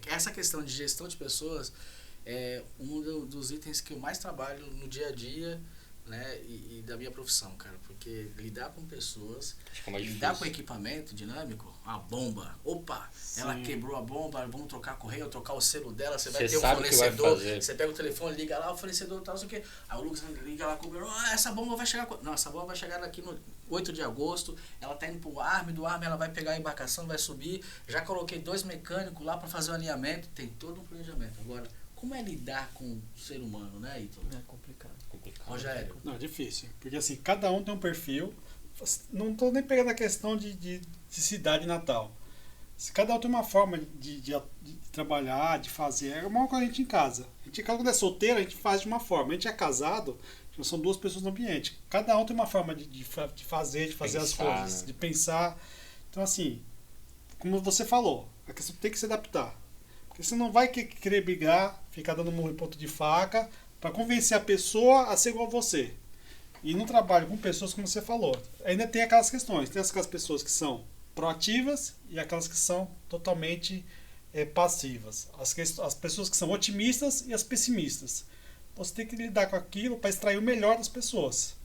essa questão de gestão de pessoas é um dos itens que eu mais trabalho no dia a dia, né, e da minha profissão, cara, porque lidar com pessoas, lidar com equipamento dinâmico, a bomba, opa, sim, ela quebrou a bomba, vamos trocar a correia, trocar o selo dela, você vai ter um fornecedor, você pega o telefone, liga lá, o fornecedor tal, não sei o que, aí o Lucas liga lá, essa bomba vai chegar, não, essa bomba vai chegar aqui no 8 de agosto, ela tá indo pro ARM, do ARM ela vai pegar a embarcação, vai subir, já coloquei 2 mecânicos lá para fazer o alinhamento, tem todo um planejamento. Agora, como é lidar com o ser humano, né, Ítalo?
É complicado.
Rogério?
Não, é difícil. Porque assim, cada um tem um perfil. Não tô nem pegando a questão de cidade natal. Se cada um tem uma forma de trabalhar, de fazer, é uma coisa a gente em casa. A gente, quando é solteiro, a gente faz de uma forma. A gente é casado, já são 2 pessoas no ambiente. Cada um tem uma forma de fazer pensar, as coisas, né? De pensar. Então, assim, como você falou, a questão tem que se adaptar. Porque você não vai querer brigar, ficar dando murro em ponto de faca, para convencer a pessoa a ser igual a você. E no trabalho com pessoas, como você falou, ainda tem aquelas questões. Tem aquelas pessoas que são proativas e aquelas que são totalmente passivas. As pessoas que são otimistas e as pessimistas. Você tem que lidar com aquilo para extrair o melhor das pessoas.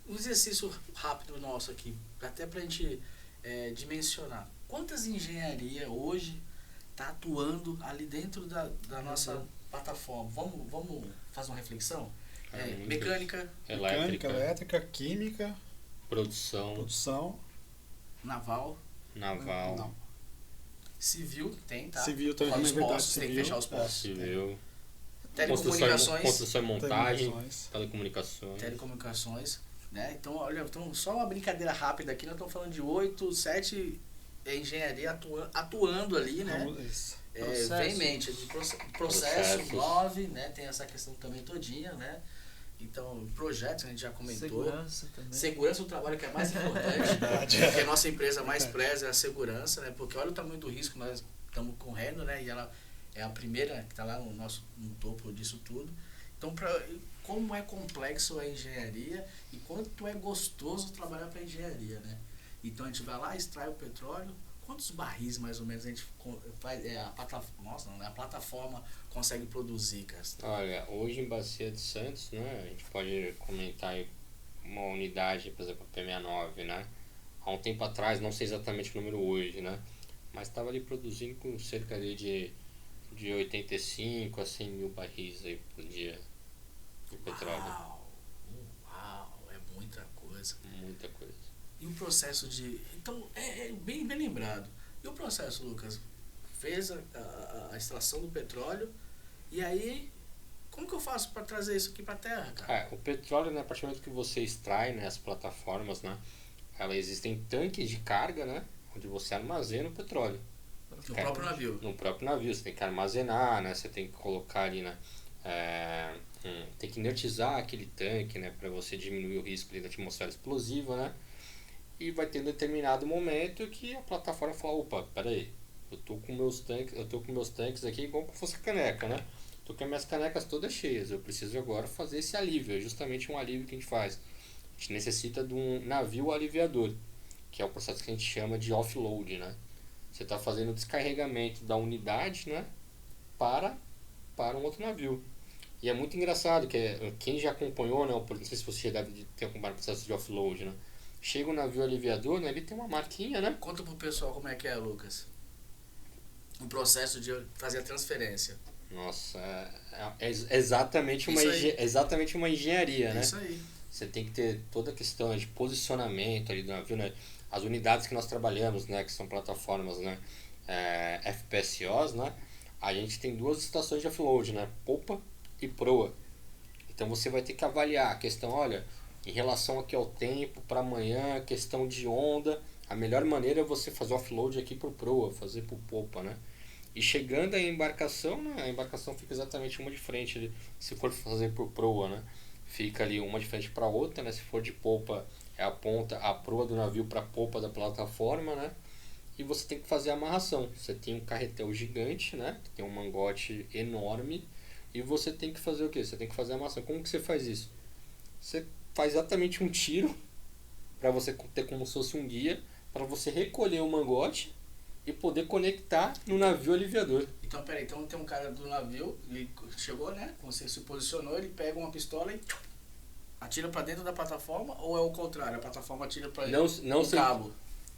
Um exercício rápido nosso aqui, até para a gente dimensionar. Quantas engenharias hoje está atuando ali dentro da nossa plataforma? Vamos fazer uma reflexão? Mecânica,
elétrica, química,
produção,
naval.
Não.
Civil tem, tá?
Civil também,
os
verdade,
postos, tem que fechar os postos.
Civil.
Telecomunicações.
Construção e montagem. Telecomunicações.
Né? Então, olha, só uma brincadeira rápida aqui, nós estamos falando de 8, 7 engenharia atuando ali, né? Vem em mente, de processo 9, né? Tem essa questão também todinha, né? Então, projetos, a gente já comentou.
Segurança também.
Segurança do trabalho, que é mais importante. Porque a nossa empresa mais preza é a segurança, né? Porque olha o tamanho do risco que nós estamos correndo, né? E ela é a primeira que está lá no topo disso tudo. Então, como é complexo a engenharia e quanto é gostoso trabalhar para a engenharia, né? Então, a gente vai lá, extrai o petróleo. Quantos barris, mais ou menos, a gente faz, a plataforma consegue produzir, cara?
Olha, hoje em Bacia de Santos, né, a gente pode comentar aí uma unidade, por exemplo, a P69, né? Há um tempo atrás, não sei exatamente o número hoje, né? Mas estava ali produzindo com cerca ali de 85 a 100 mil barris aí por dia de petróleo.
Uau, é muita coisa.
Muita coisa.
E o processo de... Então, é bem lembrado. E o processo, Lucas? Fez a extração do petróleo e aí, como que eu faço para trazer isso aqui para a terra, cara?
O petróleo, né, a partir do momento que você extrai, né, as plataformas, né, existem tanques de carga, né, onde você armazena o petróleo.
No próprio navio.
No próprio navio, você tem que armazenar, né, você tem que colocar ali, né, tem que inertizar aquele tanque, né, para você diminuir o risco ali da atmosfera explosiva, né. E vai ter um determinado momento que a plataforma fala, opa, peraí, eu tô com meus tanques aqui igual como fosse caneca, né? Tô com as minhas canecas todas cheias, eu preciso agora fazer esse alívio, é justamente um alívio que a gente faz. A gente necessita de um navio aliviador, que é o processo que a gente chama de offload, né? Você está fazendo o descarregamento da unidade, né, para um outro navio. E é muito engraçado, que quem já acompanhou, né, não sei se você já deve ter acompanhado o processo de offload, né? Chega o navio aliviador, né? Ele tem uma marquinha, né?
Conta pro pessoal como é que é, Lucas. O processo de fazer a transferência.
Nossa, é exatamente uma engenharia, né?
Isso aí.
você tem que ter toda a questão de posicionamento ali do navio, né? As unidades que nós trabalhamos, né, que são plataformas, né, FPSOs, né, a gente tem duas estações de offload, né, popa e proa. Então você vai ter que avaliar a questão, olha, em relação aqui ao tempo, para amanhã, questão de onda, a melhor maneira é você fazer offload aqui por proa, fazer por popa, né? E chegando à embarcação, né, a embarcação fica exatamente uma de frente, ali, se for fazer por proa, né? Fica ali uma de frente para outra, né? Se for de popa, é a ponta, a proa do navio para a popa da plataforma, né? E você tem que fazer a amarração. Você tem um carretel gigante, né? Tem um mangote enorme. E você tem que fazer o quê? Você tem que fazer a amarração. Como que você faz isso? Você faz exatamente um tiro, para você ter como se fosse um guia, para você recolher o mangote e poder conectar no navio aliviador.
Então, peraí, então tem um cara do navio, ele chegou, né? Você se posicionou, ele pega uma pistola e atira pra dentro da plataforma, ou é o contrário? A plataforma atira pra
Não
o cabo?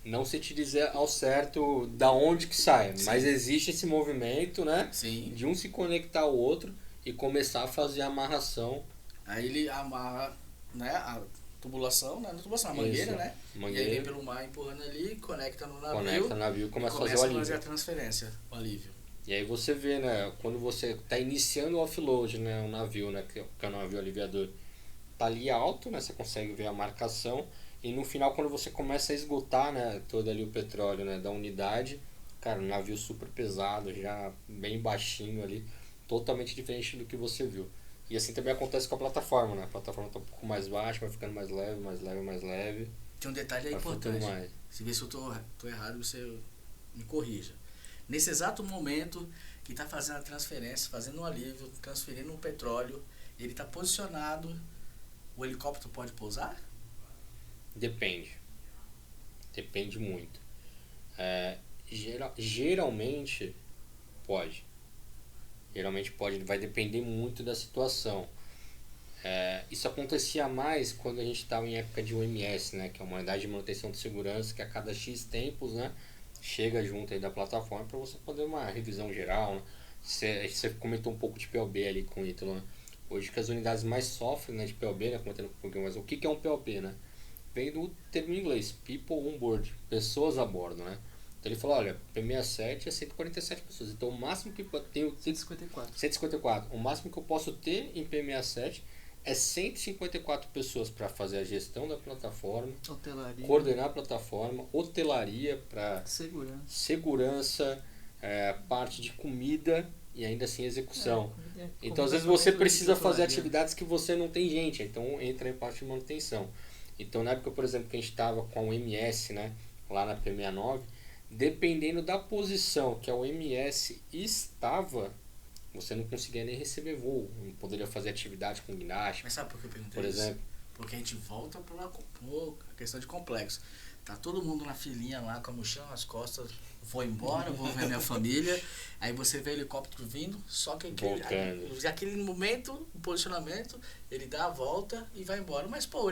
Não sei te dizer ao certo da onde que sai,
Sim.
mas existe esse movimento, né?
Sim.
De um se conectar ao outro e começar a fazer a amarração.
Aí ele amarra, né, a tubulação, né? Não tubulação, a mangueira,
Isso,
né?
mangueira.
E aí vem pelo mar empurrando ali, conecta no navio.
Conecta no navio e começa a fazer o
a
alívio.
fazer a transferência, o alívio.
E aí você vê, né, quando você está iniciando o offload, né, um navio, né, que é o navio aliviador, tá ali alto, né, você consegue ver a marcação, e no final quando você começa a esgotar, né, todo ali o petróleo, né, da unidade, cara, um navio super pesado, já bem baixinho ali, totalmente diferente do que você viu. E assim também acontece com a plataforma, né, a plataforma tá um pouco mais baixa, vai ficando mais leve, mais leve, mais leve.
Tem um detalhe aí
vai flutuando
importante.
mais.
Se vê se eu tô errado, você me corrija. Nesse exato momento que está fazendo a transferência, fazendo um alívio, transferindo um petróleo, ele está posicionado, o helicóptero pode pousar?
Depende. Depende muito. Geralmente pode. Geralmente pode, vai depender muito da situação. Isso acontecia mais quando a gente estava em época de UMS, né, que é uma unidade de manutenção de segurança, que a cada X tempos, né, chega junto aí da plataforma para você poder uma revisão geral. Né? Você comentou um pouco de POB ali com o Ítalo, né? Hoje que as unidades mais sofrem, né, de POB, né, comentando um pouquinho mais, o que é um POB, né? Vem do termo em inglês, People on Board, pessoas a bordo, né? Então ele falou, olha, P67 é 147 pessoas, então o máximo que eu tenho... 154. O máximo que eu posso ter em P67 é 154 pessoas para fazer a gestão da plataforma,
Hotelaria.
coordenar a plataforma, hotelaria para segurança, parte de comida e ainda assim execução. Então às vezes você precisa fazer atividades que você não tem gente, então entra em parte de manutenção. Então na época, por exemplo, que a gente estava com o MS, né, lá na P69, dependendo da posição que a OMS estava, você não conseguia nem receber voo, não poderia fazer atividade com ginástica.
Mas sabe por que eu perguntei
por
isso?
exemplo?
Porque a gente volta para a questão de complexo. Tá todo mundo na filinha lá com a mochila nas costas, vou embora, vou ver minha família. Aí você vê o helicóptero vindo, só que aquele momento, o posicionamento, ele dá a volta e vai embora. Mas pô,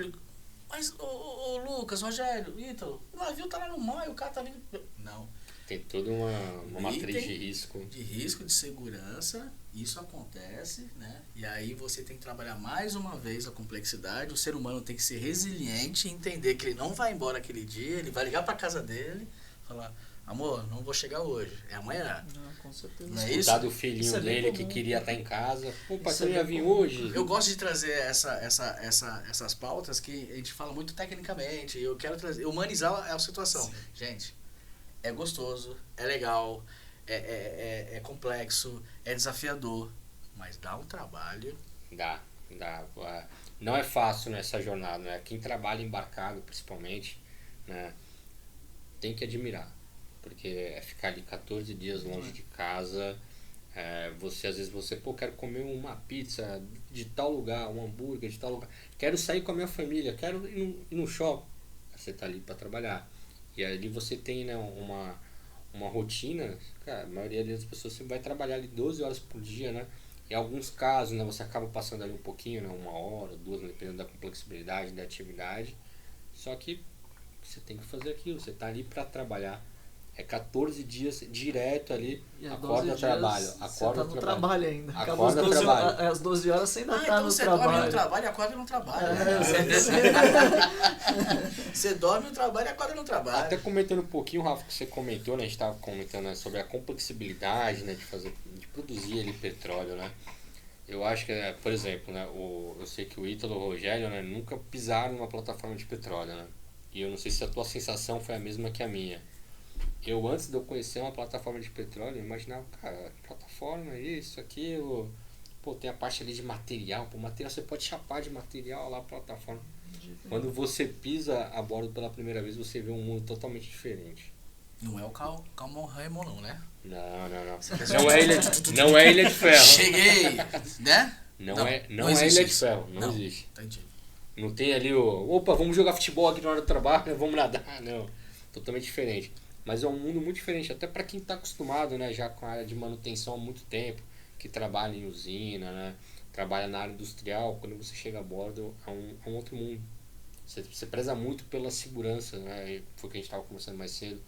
mas o Lucas, Rogério, Ítalo, o navio tá lá no mar e o cara tá vindo. Não.
Tem toda uma matriz de risco.
De risco, de segurança, isso acontece, né? E aí você tem que trabalhar mais uma vez a complexidade. O ser humano tem que ser resiliente e entender que ele não vai embora aquele dia, ele vai ligar pra casa dele, falar, amor, não vou chegar hoje, é amanhã.
Não, com certeza.
Não é
Escutar
isso?
do filhinho
Isso é bem
dele que
comum.
queria estar em casa. Pô, pai,
Isso
você
é
ia
bem
vir
comum.
hoje?
Eu gosto de trazer essas pautas que a gente fala muito tecnicamente. Eu quero trazer, humanizar a situação.
Sim.
Gente, é gostoso, é legal, é complexo, é desafiador, mas dá um trabalho.
Dá. Não é fácil nessa jornada, né? Quem trabalha embarcado, principalmente, né, tem que admirar. Porque é ficar ali 14 dias longe de casa. Às vezes pô, quero comer uma pizza de tal lugar, um hambúrguer de tal lugar. Quero sair com a minha família, quero ir no shopping. Você tá ali para trabalhar. E ali você tem, né, uma rotina, cara, a maioria das pessoas você vai trabalhar ali 12 horas por dia, né? Em alguns casos, né, você acaba passando ali um pouquinho, né, 1 hora, 2, dependendo da complexibilidade da atividade. Só que você tem que fazer aquilo, você tá ali para trabalhar. É 14 dias direto ali,
E há 12
acorda,
dias
trabalho,
você
acorda,
tá no trabalho ainda. Acaba
Acorda,
às 12
trabalho.
horas, às 12 horas você ainda tá
então
no
você dorme no
trabalho.
trabalho e acorda no trabalho.
É,
Você dorme no trabalho e acorda no trabalho.
Até comentando um pouquinho, Rafa, que você comentou, né? A gente estava comentando, né, sobre a complexibilidade, né, de produzir ali petróleo, né? Eu acho que, por exemplo, né, eu sei que o Ítalo e o Rogério, né, nunca pisaram numa plataforma de petróleo, né? E eu não sei se a tua sensação foi a mesma que a minha. Eu, antes de eu conhecer uma plataforma de petróleo, eu imaginava, cara, plataforma, isso, aquilo. Pô, tem a parte ali de material. Pô, material você pode chapar de material lá, plataforma. Quando você pisa a bordo pela primeira vez, você vê um mundo totalmente diferente.
Não é o Calmon Raymond não, né?
Não. Não é Ilha de Ferro.
Cheguei! Né?
Não é
existe
Ilha de
isso.
Ferro. Não existe.
Entendi.
Não tem ali opa, vamos jogar futebol aqui na hora do trabalho, vamos nadar. Não. Totalmente diferente. Mas é um mundo muito diferente, até para quem está acostumado, né, já com a área de manutenção há muito tempo, que trabalha em usina, né, trabalha na área industrial. Quando você chega a bordo, é um outro mundo. Você preza muito pela segurança, né? Foi o que a gente estava conversando mais cedo.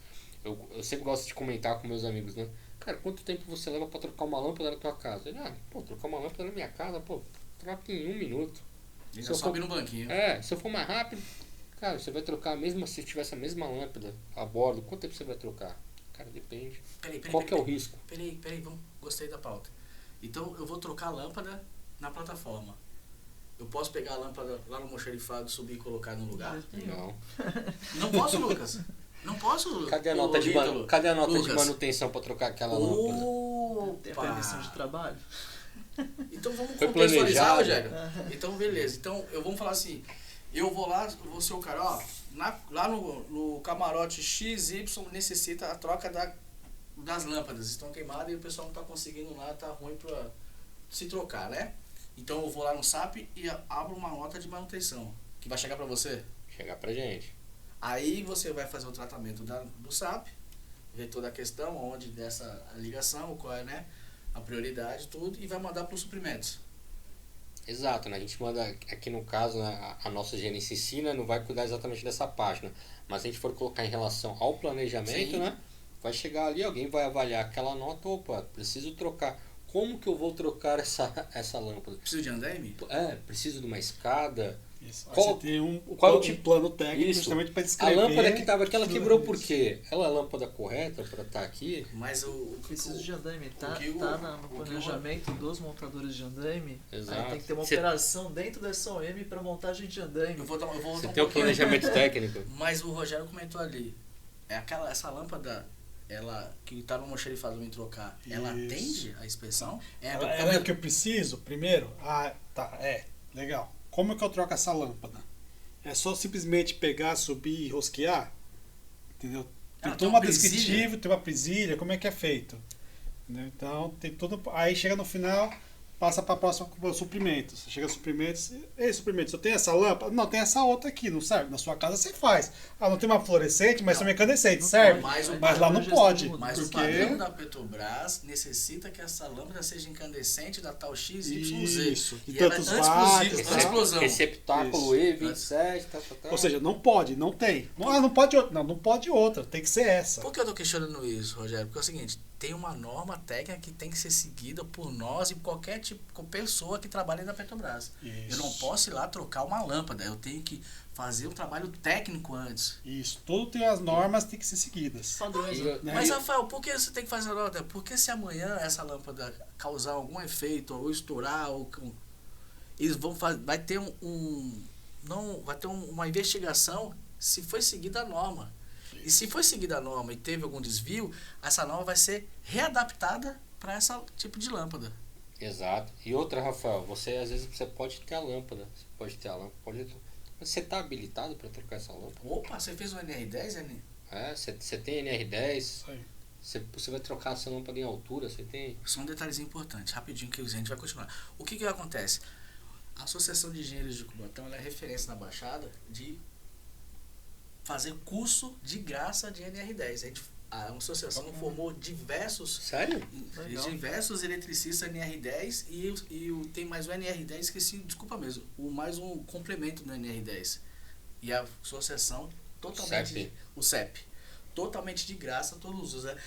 Eu sempre gosto de comentar com meus amigos, né? Cara, quanto tempo você leva para trocar uma lâmpada na tua casa? Ele, trocar uma lâmpada na minha casa, troca em 1 minuto.
Ele já sobe no banquinho.
Se eu for mais rápido, cara, você vai trocar mesmo se tivesse a mesma lâmpada a bordo, quanto tempo você vai trocar? Cara, depende. Qual que é o risco?
Peraí, gostei da pauta. Então eu vou trocar a lâmpada na plataforma. Eu posso pegar a lâmpada lá no almoxarifado, subir e colocar no lugar?
Não.
Não posso, Lucas? Não posso, Lucas?
Cadê a nota, de manutenção para trocar aquela lâmpada?
Tem a permissão de trabalho.
Então vamos
Foi
contextualizar,
planejado.
Rogério. Então beleza. Então vamos falar assim, eu vou lá, vou ser o cara, ó, lá no camarote XY necessita a troca das lâmpadas, estão queimadas e o pessoal não está conseguindo lá, tá ruim para se trocar, né? Então eu vou lá no SAP e abro uma nota de manutenção, que vai chegar para você.
Chegar pra gente.
Aí você vai fazer o tratamento do SAP, ver toda a questão, onde dessa ligação, qual é, né, a prioridade, tudo, e vai mandar para os suprimentos.
Exato, né? A gente manda, aqui no caso, né, a nossa gerência ensina, não vai cuidar exatamente dessa parte, né? Mas se a gente for colocar em relação ao planejamento,
Sim.
né? Vai chegar ali, alguém vai avaliar aquela nota, opa, preciso trocar. Como que eu vou trocar essa lâmpada?
Precisa de andaime?
Preciso de uma escada.
Isso. Aí
Qual-
você tem um
tipo-
plano técnico
Isso.
justamente para
A
descrever.
lâmpada que tava aqui, ela
tudo
quebrou
isso.
por quê? Ela é a lâmpada correta para estar aqui?
Mas
Preciso de andaime, tá
que o-
no
o que o-
planejamento dos montadores de andaime.
Exato.
Aí tem que ter uma
Cê-
operação dentro dessa OM para montagem de andaime.
eu vou dar
Você
um
tem o
pouquinho.
planejamento técnico?
Mas o Rogério comentou ali, essa lâmpada, ela que está no almoxarifado em trocar, ela
Isso.
atende a inspeção?
Ela é o que eu preciso, primeiro? Legal. Como é que eu troco essa lâmpada? É só simplesmente pegar, subir e rosquear? Entendeu? Tem
Tem
todo
uma
um descritivo,
presilha?
tem uma presilha, como é que é feito? Entendeu? Então, tem tudo. Aí chega no final, passa para a próxima suprimentos. Chega suprimentos, ei, suprimentos, eu tenho essa lâmpada? Não, tem essa outra aqui, não serve? Na sua casa você faz. Não tem uma fluorescente, mas também incandescente,
Não
serve?
pode,
Mas lá não
gestão
pode.
de mudança.
Mas
Porque-
o padrão da Petrobras necessita que essa lâmpada seja incandescente da tal XYZ.
Isso. E
ela
tantos
antes
watts,
antes
tá?
da explosão.
Receptáculo
Isso.
E27,
Ou seja, não pode, não tem. Não pode outra. Não pode outra, tem que ser essa.
Por que eu tô questionando isso, Rogério? Porque é o seguinte, tem uma norma técnica que tem que ser seguida por nós e qualquer pessoa que trabalha na Petrobras. Eu não posso ir lá trocar uma lâmpada, eu tenho que fazer um trabalho técnico antes.
Isso, tudo tem as normas, tem que ser seguidas.
Padrões,
E-
né?
Né?
Mas, Rafael, por que você tem que fazer a nota? Porque se amanhã essa lâmpada causar algum efeito, ou estourar, eles vão fazer, vai ter uma investigação se foi seguida a norma. E se foi seguida a norma e teve algum desvio, essa norma vai ser readaptada para esse tipo de lâmpada.
Exato. E outra, Rafael, às vezes você pode ter a lâmpada. Mas você está habilitado para trocar essa lâmpada?
Opa, você fez um NR10, N?
Você tem NR10,
Isso aí.
você vai trocar essa lâmpada em altura, você tem...
Só um detalhezinho importante, rapidinho que a gente vai continuar. O que acontece? A Associação de Engenheiros de Cubatão ela é referência na Baixada de fazer curso de graça de NR10. A associação formou diversos
Sério?
eletricistas NR10 e tem mais o NR10, esqueci, desculpa mesmo, mais um complemento do NR10. E a associação totalmente...
CEP.
O CEP. totalmente de graça todos os anos.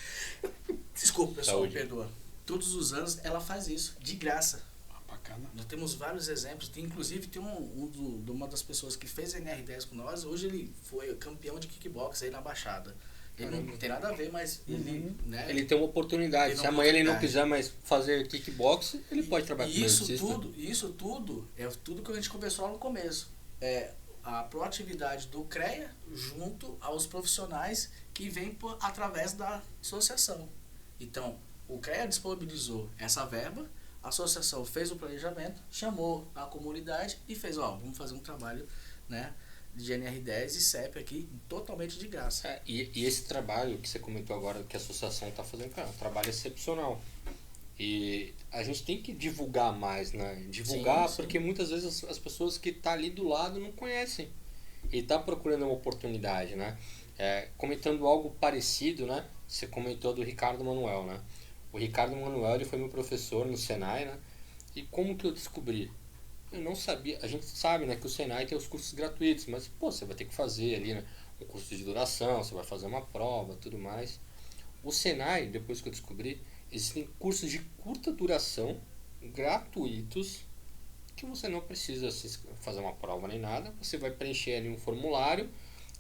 Desculpa, pessoal,
Saúde.
perdoa. Todos os anos ela faz isso, de graça.
Bacana.
Nós temos vários exemplos. Inclusive, tem uma das pessoas que fez a NR10 com nós. Hoje ele foi campeão de kickbox aí na Baixada. Ele não tem nada a ver, mas ele, né?
Ele tem uma oportunidade.
Tem
Se
uma
amanhã ele não
oportunidade.
quiser mais fazer kickbox, ele pode trabalhar como
Isso
eletricista.
tudo é tudo que a gente conversou lá no começo. É a proatividade do CREA junto aos profissionais que vêm através da associação. Então, o CREA disponibilizou essa verba, a associação fez o planejamento, chamou a comunidade e fez, vamos fazer um trabalho, né, de NR10 e CEP aqui totalmente de graça.
E esse trabalho que você comentou agora, que a associação está fazendo, cara, é um trabalho excepcional. E a gente tem que divulgar mais, né? Divulgar,
Sim.
porque muitas vezes as pessoas que estão ali do lado não conhecem. E tá procurando uma oportunidade, né? Comentando algo parecido, né? Você comentou do Ricardo Manuel, né? O Ricardo Manuel, ele foi meu professor no Senai, né? E como que eu descobri? Eu não sabia. A gente sabe, né, que o Senai tem os cursos gratuitos, mas, pô, você vai ter que fazer ali, né, um curso de duração, você vai fazer uma prova, tudo mais. O Senai, depois que eu descobri, existem cursos de curta duração, gratuitos, que você não precisa fazer uma prova nem nada, você vai preencher ali um formulário,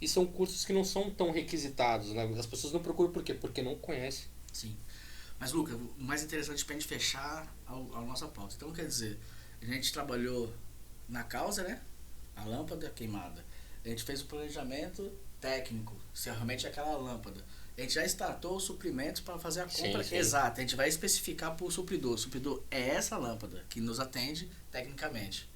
e são cursos que não são tão requisitados, né? As pessoas não procuram por quê? Porque não conhecem.
Sim. Mas, Luca, o mais interessante para a gente fechar a nossa pauta. Então, quer dizer, a gente trabalhou na causa, né? A lâmpada queimada. A gente fez o planejamento técnico, se realmente é aquela lâmpada. A gente já startou os suprimentos para fazer a compra
Sim.
exata. A gente vai especificar para o supridor. O supridor é essa lâmpada que nos atende tecnicamente.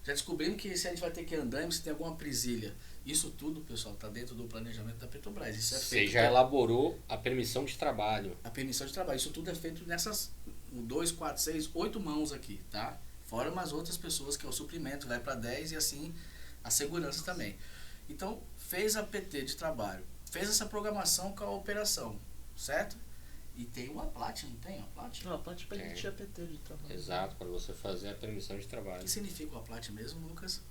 Já descobrimos que se a gente vai ter que andar, se tem alguma presilha. Isso tudo, pessoal, está dentro do planejamento da Petrobras. Isso é
Você
feito.
já elaborou a permissão de trabalho.
A permissão de trabalho. Isso tudo é feito nessas 2, 4, 6, 8 mãos aqui, tá? Fora umas outras pessoas que é o suprimento, vai para 10 e assim a segurança também. Então, fez a PT de trabalho, fez essa programação com a operação, certo? E tem uma Plat, não tem? A Plat?
Não, a parte para emitir a PT de trabalho.
Exato, para você fazer a permissão de
O
trabalho.
que significa a Plat mesmo, Lucas?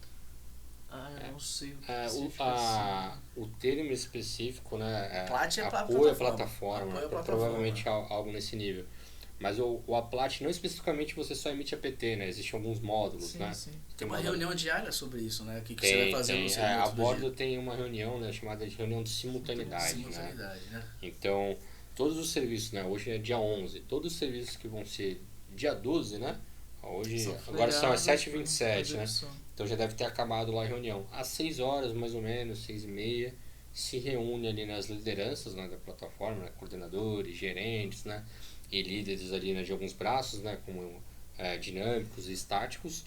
Eu não sei o que
O
significa
termo específico, né?
Plat é
apoio à
plataforma.
plataforma,
Apoio à plataforma.
provavelmente algo nesse nível. Mas o Aplat não especificamente você só emite APT, né? Existem alguns módulos,
sim,
né?
sim.
Tem uma reunião diária sobre isso, né? O que você
Tem,
vai fazer
tem.
no seu
A
outro
bordo
dia.
tem uma reunião, né, chamada de reunião de simultaneidade, né?
Simultaneidade, né?
Então, todos os serviços, né? Hoje é dia 11, todos os serviços que vão ser dia 12, né? Hoje, agora são as 7h27, né? Então já deve ter acabado lá a reunião. Às 6 horas, mais ou menos, 6h30, se reúne ali nas lideranças, né, da plataforma, né, coordenadores, gerentes, né, e líderes ali, né, de alguns braços, né, como dinâmicos e estáticos,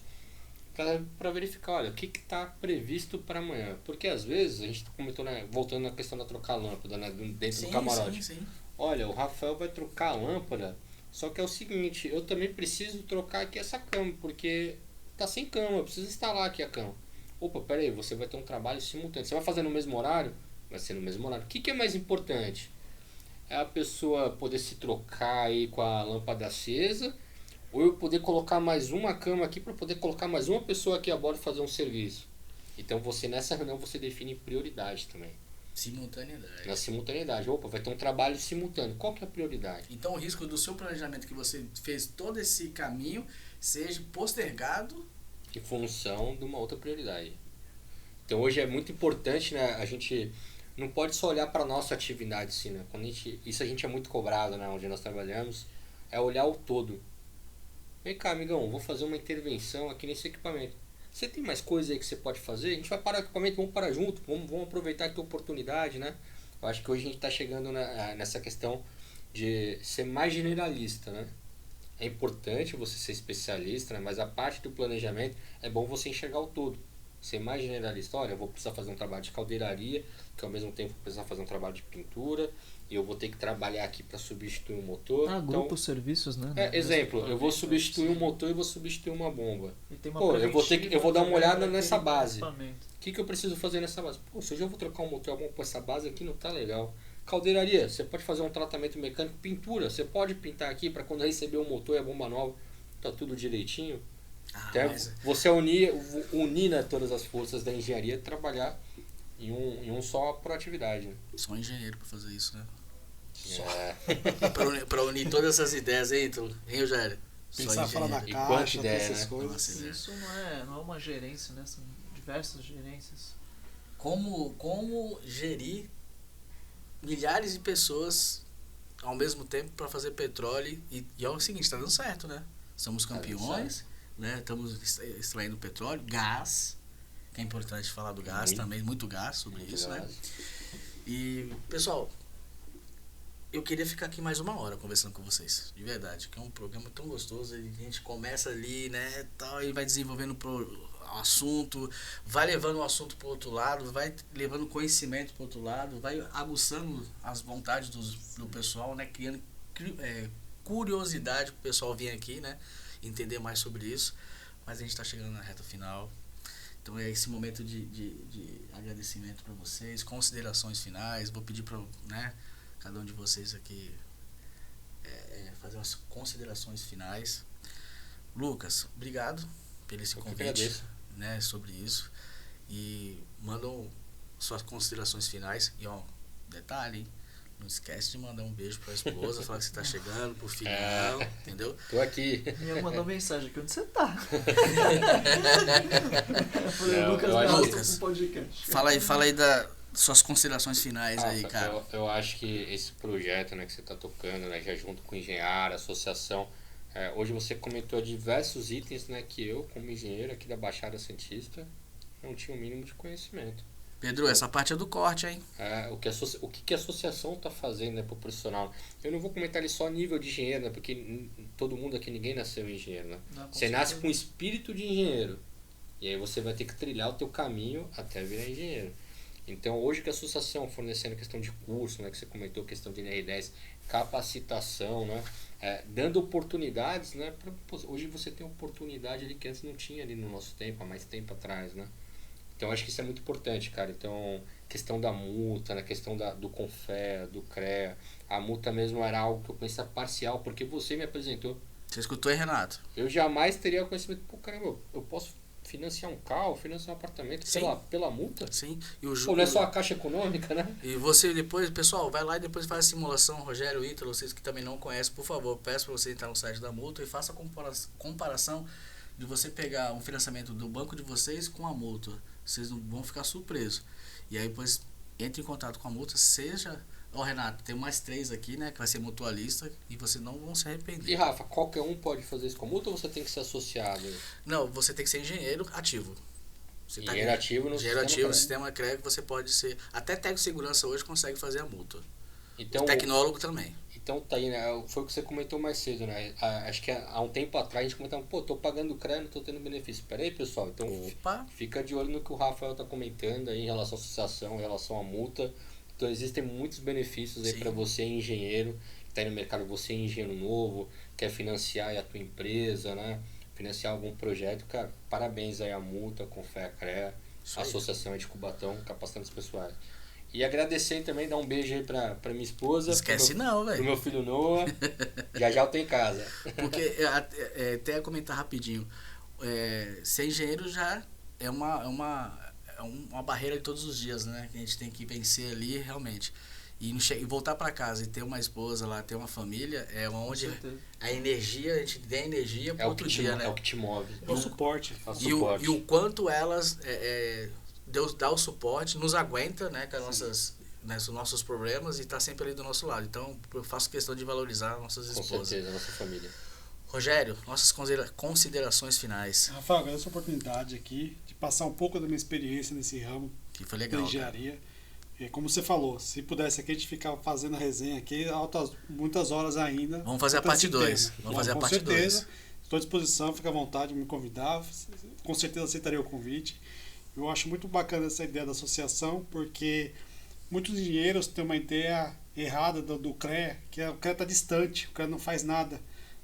para verificar, olha, o que está previsto para amanhã. Porque às vezes, a gente comentou, né, voltando na questão da trocar a lâmpada, né, dentro do camarote.
Sim.
Olha, o Rafael vai trocar a lâmpada, só que é o seguinte, eu também preciso trocar aqui essa cama, porque tá sem cama, eu preciso instalar aqui a cama. Opa, peraí, você vai ter um trabalho simultâneo. Você vai fazer no mesmo horário? Vai ser no mesmo horário. O que é mais importante? É a pessoa poder se trocar aí com a lâmpada acesa, ou eu poder colocar mais uma cama aqui para poder colocar mais uma pessoa aqui a bordo e fazer um serviço. Então nessa reunião você define prioridade também.
Simultaneidade.
Na simultaneidade. Opa, vai ter um trabalho simultâneo. Qual que é a prioridade?
Então o risco do seu planejamento que você fez todo esse caminho seja postergado
Em função de uma outra prioridade. Então hoje é muito importante, né? A gente não pode só olhar para a nossa atividade, assim, né? Isso a gente é muito cobrado, né? Onde nós trabalhamos, é olhar o todo. Vem cá, amigão, vou fazer uma intervenção aqui nesse equipamento. Você tem mais coisa aí que você pode fazer? A gente vai parar o equipamento, vamos parar junto, vamos aproveitar aqui a oportunidade, né? Eu acho que hoje a gente está chegando nessa questão de ser mais generalista, né? É importante você ser especialista, né? Mas a parte do planejamento é bom você enxergar o todo. Ser mais generalista. Olha, eu vou precisar fazer um trabalho de caldeiraria, que ao mesmo tempo vou precisar fazer um trabalho de pintura, e eu vou ter que trabalhar aqui para substituir um motor.
Grupos, serviços, né?
Exemplo, eu vou substituir um motor e vou substituir uma bomba.
E tem uma
Pô, eu vou dar uma olhada nessa base. O
equipamento.
que eu preciso fazer nessa base? Pô, se hoje eu vou trocar um motor bom com essa base aqui, não tá legal. Caldeiraria, você pode fazer um tratamento mecânico. Pintura, você pode pintar aqui para quando receber o motor e a bomba nova, tá tudo direitinho. Então, você unir, né, todas as forças da engenharia, trabalhar em um só proatividade, né?
Só um engenheiro pra fazer isso, né?
É,
Pra unir todas essas ideias aí, hein, Rogério? Só
Pensar fora da
E
caixa,
quanta
ter
ideia,
essas
né?
coisas.
Nossa, ideia.
Isso não é uma gerência, né? São diversas gerências.
Como gerir milhares de pessoas ao mesmo tempo para fazer petróleo e é o seguinte, tá dando certo, né? Somos campeões, né? Estamos extraindo petróleo, gás, que é importante falar do gás também, muito gás sobre
Muito
isso, né?
gás.
E, pessoal, eu queria ficar aqui mais 1 hora conversando com vocês, de verdade, que é um programa tão gostoso, e a gente começa ali, né, tal, e vai desenvolvendo o assunto, vai levando o assunto para o outro lado, vai levando conhecimento para o outro lado, vai aguçando as vontades do pessoal, né, criando curiosidade para o pessoal vir aqui, né, entender mais sobre isso, mas a gente está chegando na reta final. Então é esse momento de agradecimento para vocês, considerações finais. Vou pedir para, né, cada um de vocês aqui fazer umas considerações finais. Lucas, obrigado por esse
Eu que
convite,
agradeço.
né, sobre isso. E mandam suas considerações finais. E ó, detalhe, hein? Não esquece de mandar um beijo pra esposa, falar que você tá chegando, pro filhão, entendeu?
Tô aqui.
Me mandou mensagem aqui, onde você tá? Eu falei,
Não,
Lucas,
eu acho
me
que-
arrasta com um podcast.
Fala aí das suas considerações finais aí,
Rafa,
cara.
eu acho que esse projeto, né, que você está tocando, né, já junto com o engenheiro, associação, hoje você comentou diversos itens, né, que eu, como engenheiro aqui da Baixada Santista, não tinha o mínimo de conhecimento.
Pedro, essa parte é do corte, hein?
O que a associação está fazendo, né, para o profissional. Eu não vou comentar ali só a nível de engenheiro, né, porque todo mundo aqui, ninguém nasceu engenheiro, né?
Não, com
Você nasce
certeza.
com espírito de engenheiro. E aí você vai ter que trilhar o teu caminho até virar engenheiro. Então, hoje que a associação fornecendo questão de curso, né, que você comentou, questão de NR10, capacitação, né, dando oportunidades, né, hoje você tem oportunidade ali que antes não tinha ali no nosso tempo, há mais tempo atrás, né. Então, acho que isso é muito importante, cara. Então, questão da multa, né, questão do CONFEA, do CREA, a multa mesmo era algo que eu pensava parcial, porque você me apresentou.
Você escutou aí, Renato?
Eu jamais teria conhecimento, pô, caramba, eu posso financiar um carro, financiar um apartamento
Sim.
pela multa?
Sim. E o
Pô, não é só a Caixa Econômica, né?
E você depois, pessoal, vai lá e depois faz a simulação, Rogério, Ítalo, vocês que também não conhecem, por favor, peço para você entrar no site da multa e faça a comparação de você pegar um financiamento do banco de vocês com a multa. Vocês não vão ficar surpresos. E aí depois entre em contato com a multa, seja... Ó, Renato, tem mais 3 aqui, né, que vai ser mutualista e vocês não vão se arrepender.
E Rafa, qualquer um pode fazer isso com a multa ou você tem que ser associado?
Não, você tem que ser engenheiro ativo. Você tá
Engenheiro ativo no
engenheiro
sistema
ativo no
CREA.
sistema CREA, você pode ser... Até técnico de segurança hoje consegue fazer a multa.
Então,
O tecnólogo também.
então tá aí, né? Foi o que você comentou mais cedo, né? Acho que há um tempo atrás a gente comentava, pô, tô pagando CREA, não tô tendo benefício. Pera aí, pessoal, então
Opa!
fica de olho no que o Rafael tá comentando aí em relação à associação, em relação à multa. Então existem muitos benefícios aí
Sim.
para você engenheiro, que tá aí no mercado, você é engenheiro novo, quer financiar aí a tua empresa, né? Financiar algum projeto, cara, parabéns aí à multa, CONFEA, CREA,
Isso aí.
Associação de Cubatão, Capacitantes Pessoais. E agradecer também, dar um beijo aí pra minha esposa,
Esquece
pro
não,
pro
velho.
meu filho Noah, já eu tenho em casa.
Porque, até comentar rapidinho, ser engenheiro já é uma barreira de todos os dias, né? Que a gente tem que vencer ali realmente. E voltar para casa e ter uma esposa lá, ter uma família, é onde
Com certeza.
a energia, a gente tem energia para outro dia, né?
É o que te move.
É o suporte.
É o
E
suporte.
o quanto elas Deus dá o suporte, nos aguenta, né, com os nossos problemas e tá sempre ali do nosso lado. Então, eu faço questão de valorizar nossas
Com
esposas.
certeza, nossa família.
Rogério, nossas considerações finais,
Rafael, agradeço a oportunidade aqui de passar um pouco da minha experiência nesse ramo
que foi
da
legal, cara.
engenharia. Como você falou, se pudesse aqui a gente ficar fazendo a resenha aqui muitas horas ainda.
Vamos fazer a
até
parte
esse
2.
tema.
Vamos fazer a
com
parte 2.
certeza. Estou à disposição, fica à vontade de me convidar. Com certeza aceitarei o convite. Eu acho muito bacana essa ideia da associação, porque muitos engenheiros têm uma ideia errada do CREA, que o CREA está distante, o CREA não faz nada.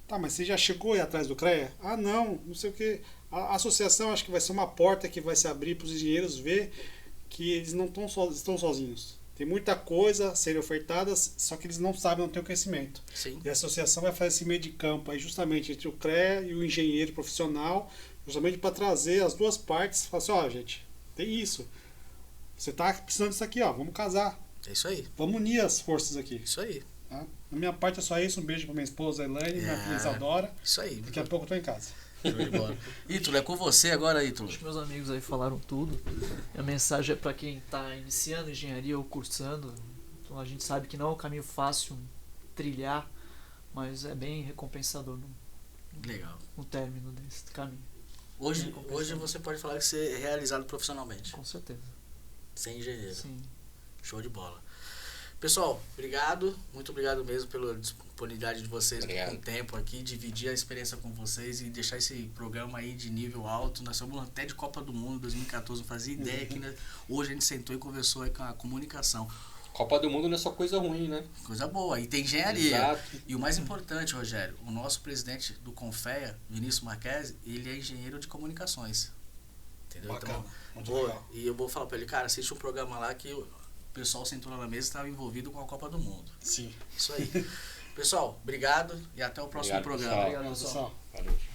Tá, mas você já chegou aí atrás do CREA? Ah, não sei o que. A associação acho que vai ser uma porta que vai se abrir para os engenheiros ver que eles não estão sozinhos. Tem muita coisa a ser ofertada, só que eles não sabem, não têm o conhecimento.
Sim.
E a associação vai fazer esse meio de campo aí justamente entre o CREA e o engenheiro profissional, justamente para trazer as duas partes. Falar assim, ó, gente, tem isso. Você tá precisando disso aqui, ó. Vamos casar.
É isso aí.
Vamos unir as forças aqui.
Isso aí.
Tá? Da minha parte é só isso. Um beijo pra minha esposa, Elaine, minha filha
É.
Isadora.
Isso aí.
Daqui a pouco eu tô em casa.
Show de bola. Ítalo, é com você agora, Ítalo.
Acho que meus amigos aí falaram tudo. A mensagem é para quem está iniciando engenharia ou cursando. Então a gente sabe que não é um caminho fácil trilhar, mas é bem recompensador
Legal.
no término desse caminho.
Hoje você pode falar que você é realizado profissionalmente.
Com certeza.
Sem engenheiro.
Sim.
Show de bola. Pessoal, obrigado. Muito obrigado mesmo pela disponibilidade de vocês
Obrigado.
com o tempo aqui, dividir a experiência com vocês e deixar esse programa aí de nível alto. Nós somos até de Copa do Mundo 2014, não fazia ideia que hoje a gente sentou e conversou aí com a comunicação.
Copa do Mundo não é só coisa ruim, né?
Coisa boa. E tem engenharia.
Exato.
E o mais importante, Rogério, o nosso presidente do Confea, Vinícius Marques, ele é engenheiro de comunicações. Entendeu?
Bacana. Muito
Boa.
legal.
E eu vou falar pra ele, cara, assiste um programa lá que o pessoal sentou lá na mesa e estava envolvido com a Copa do Mundo.
Sim.
Isso aí. Pessoal, obrigado e até o próximo
Obrigado,
programa.
pessoal.
Obrigado, pessoal.
Pessoal.
Valeu.